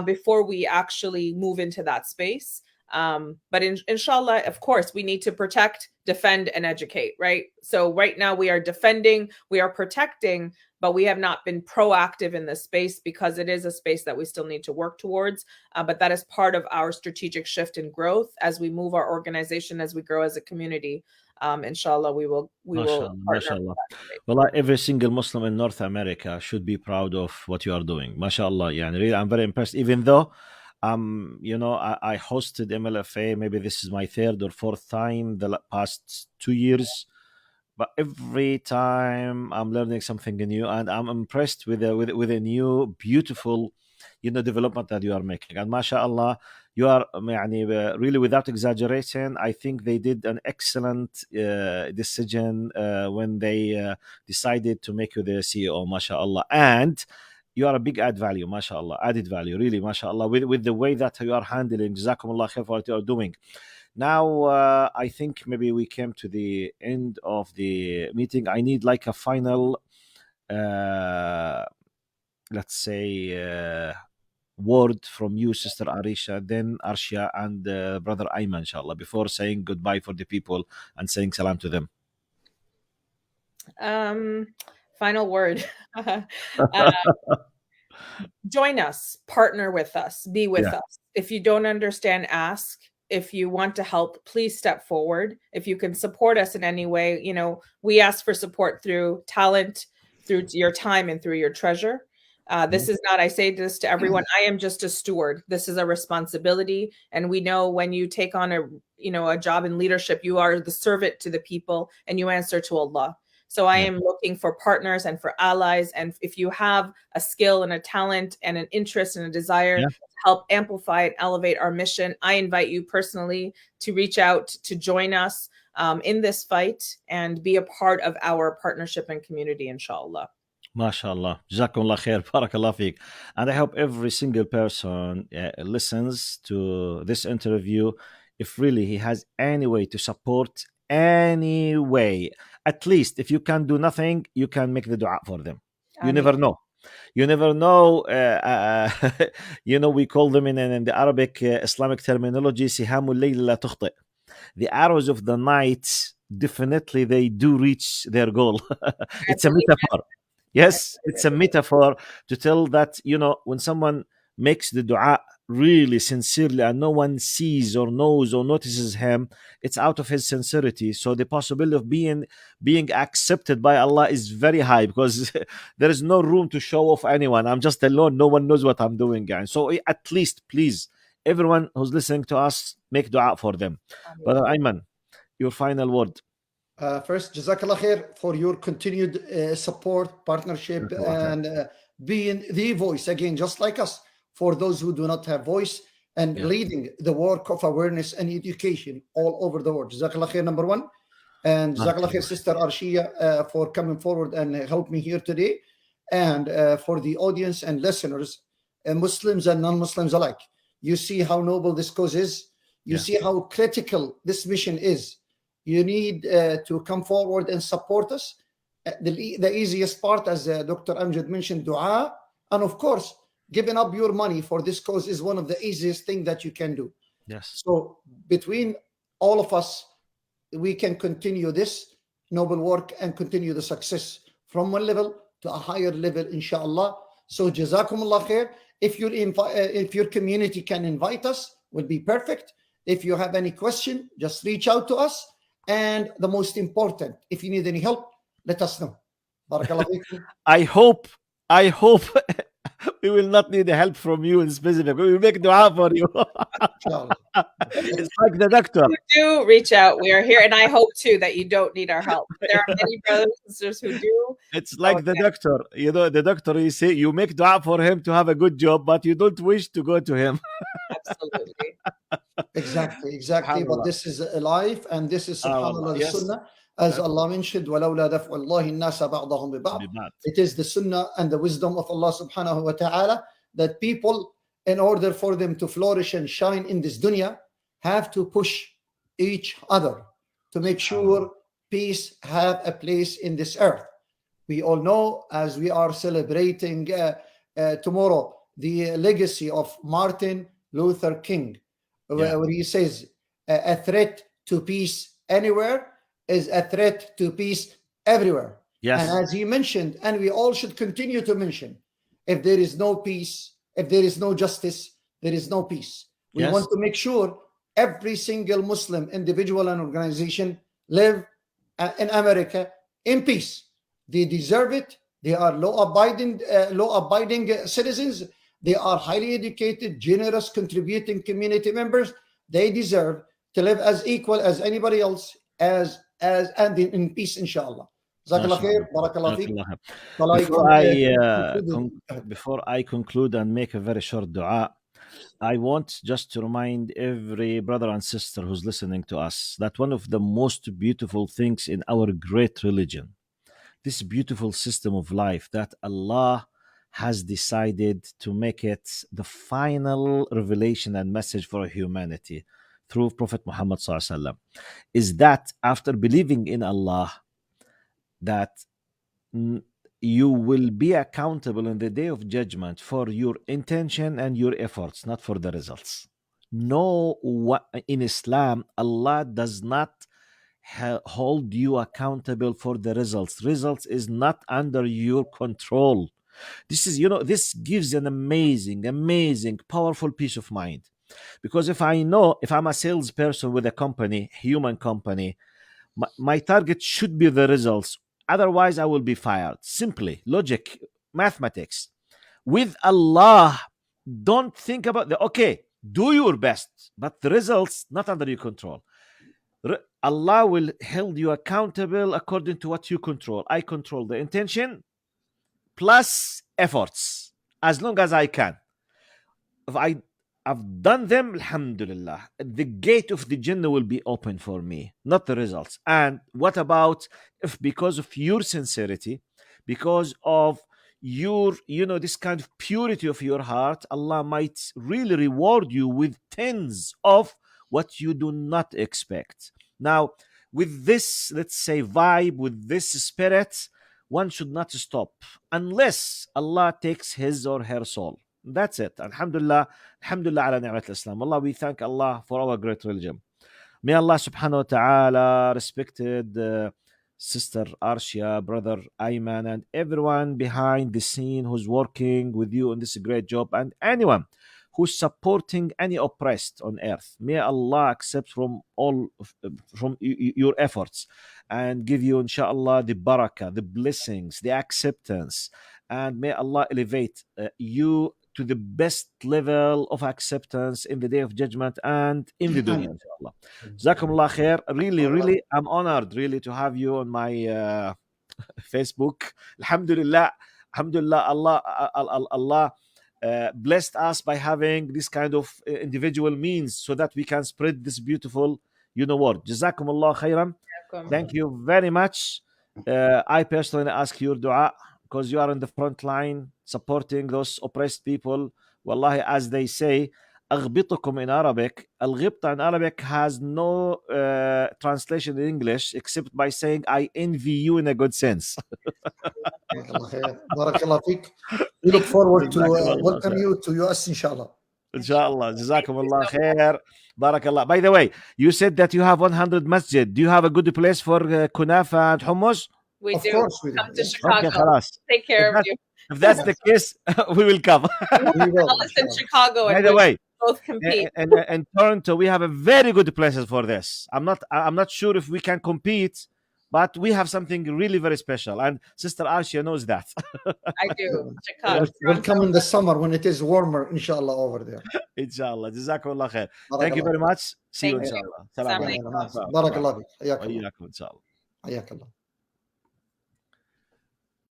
before we actually move into that space. But inshallah, of course, we need to protect, defend, and educate, right? So right now we are defending, we are protecting, but we have not been proactive in this space because it is a space that we still need to work towards. But that is part of our strategic shift and growth as we move our organization, as we grow as a community. Inshallah, we will partner. Well, every single Muslim in North America should be proud of what you are doing. MashaAllah. Yeah, really, I'm very impressed. Even though I hosted MLFA, maybe this is my third or fourth time the past 2 years. But every time I'm learning something new, and I'm impressed with a new, beautiful, development that you are making. And mashallah, you are really, without exaggerating, I think they did an excellent decision when they decided to make you the CEO, mashallah. And you are a big added value, really, mashallah, with the way that you are handling. Jazakumullah khair for what you are doing. Now, I think maybe we came to the end of the meeting. I need like a final, let's say, word from you, Sister Arisha, then Arshia, and Brother Ayman, inshallah, before saying goodbye for the people and saying salam to them. Final word. Join us, partner with us, be with us. If you don't understand, ask. If you want to help, please step forward. If you can support us in any way, we ask for support through talent, through your time, and through your treasure. This is not, I say this to everyone, I am just a steward. This is a responsibility. And we know when you take on a job in leadership, you are the servant to the people and you answer to Allah. So I am looking for partners and for allies. And if you have a skill and a talent and an interest and a desire to help amplify and elevate our mission, I invite you personally to reach out, to join us in this fight and be a part of our partnership and community, inshallah. MashaAllah. Jazakumullah khair. Barakallah feek. And I hope every single person listens to this interview. If really he has any way to support, any way, at least if you can do nothing, you can make the dua for them. You never know. You never know. We call them in the Arabic Islamic terminology, sihamul layl la tukhti. The arrows of the night, definitely they do reach their goal. It's a metaphor. Yes, it's a metaphor to tell that, when someone makes the dua really sincerely and no one sees or knows or notices him, it's out of his sincerity. So the possibility of being accepted by Allah is very high, because there is no room to show off anyone. I'm just alone. No one knows what I'm doing. And so at least, please, everyone who's listening to us, make dua for them. Brother Ayman, your final word. First, Jazakallah khair for your continued support, partnership, and being the voice, again, just like us, for those who do not have voice, and leading the work of awareness and education all over the world. Jazakallah khair, number one. And Jazakallah khair, Sister Arshia, for coming forward and help me here today. And for the audience and listeners, Muslims and non-Muslims alike. You see how noble this cause is. You see how critical this mission is. You need to come forward and support us. The easiest part, as Dr. Amjad mentioned, dua. And of course, giving up your money for this cause is one of the easiest things that you can do. Yes. So between all of us, we can continue this noble work and continue the success from one level to a higher level, inshallah. So Jazakumullah khair. If your community can invite us, will be perfect. If you have any question, just reach out to us. And the most important, if you need any help, let us know. Barakallah feekum. I hope we will not need help from you in specific. We will make dua for you. It's like the doctor. Do reach out. We are here, and I hope too that you don't need our help. There are many brothers and sisters who do. It's like the doctor. You know, the doctor, you say you make dua for him to have a good job, but you don't wish to go to him. Absolutely. Exactly. But this is a life, and this is subhanallah the sunnah. As Allah mentioned, وَلَوْلَا دَفْعُ اللَّهِ النَّاسَ بَعْضَهُمْ بِبَعْضٍ. It is the sunnah and the wisdom of Allah subhanahu wa ta'ala that people, in order for them to flourish and shine in this dunya, have to push each other to make sure peace have a place in this earth. We all know, as we are celebrating tomorrow, the legacy of Martin Luther King, where he says, a threat to peace anywhere is a threat to peace everywhere. Yes. And as he mentioned, and we all should continue to mention, if there is no peace, if there is no justice, there is no peace. We want to make sure every single Muslim individual and organization live in America in peace. They deserve it. They are law-abiding citizens. They are highly educated, generous, contributing community members. They deserve to live as equal as anybody else, and in peace, inshallah. Before I conclude and make a very short dua, I want just to remind every brother and sister who's listening to us that one of the most beautiful things in our great religion, this beautiful system of life that Allah has decided to make it the final revelation and message for humanity through Prophet Muhammad SAW, is that after believing in Allah, that you will be accountable in the day of judgment for your intention and your efforts, not for the results. No, in Islam, Allah does not hold you accountable for the results. Results is not under your control. This is, this gives an amazing, powerful peace of mind. Because if I'm a salesperson with a company, human company, my target should be the results. Otherwise, I will be fired. Simply, logic, mathematics. With Allah, don't think about do your best, but the results not under your control. Allah will hold you accountable according to what you control. I control the intention plus efforts as long as I can. If I've done them, alhamdulillah, the gate of the Jannah will be open for me, not the results. And what about if because of your sincerity, because of your, this kind of purity of your heart, Allah might really reward you with tens of what you do not expect. Now, with this, let's say, vibe, with this spirit, one should not stop unless Allah takes his or her soul. That's it. Alhamdulillah ala ni'mat al-Islam. Allah, we thank Allah for our great religion. May Allah subhanahu wa ta'ala respected Sister Arshia, Brother Ayman, and everyone behind the scene who's working with you on this great job, and anyone who's supporting any oppressed on earth. May Allah accept from your efforts and give you, inshallah, the barakah, the blessings, the acceptance, and may Allah elevate you to the best level of acceptance in the day of judgment and in the dunya, inshallah. Jazakumullah khair. Really, I'm honored really to have you on my Facebook. Alhamdulillah, Allah blessed us by having this kind of individual means so that we can spread this beautiful, word. Jazakumullah khairan. Thank you very much. I personally ask your dua because you are in the front line supporting those oppressed people. Wallahi, as they say, أغبطكم in Arabic. Al-Ghibta in Arabic has no translation in English except by saying, I envy you in a good sense. Barakallah feek. We look forward to welcome you to US, inshallah. Inshallah. Jazakumullah khair. Barakallah. By the way, you said that you have 100 masjid. Do you have a good place for kunafa and hummus? We do. Course we do. Come to Chicago. Okay, take care of you. If that's the case, we will come. We will, Tell us in Chicago. By the way, both compete. And Toronto, we have a very good places for this. I'm not sure if we can compete, But we have something really very special, and Sister Arshia knows that. I do. Chicago. We'll come in the summer when it is warmer, inshallah, over there. Inshallah. Jazakumullah khair. Thank you very much. See you, inshallah. Assalamu alaikum. بارك الله فيك. حياك الله. وإياكم إن شاء الله. حياك الله.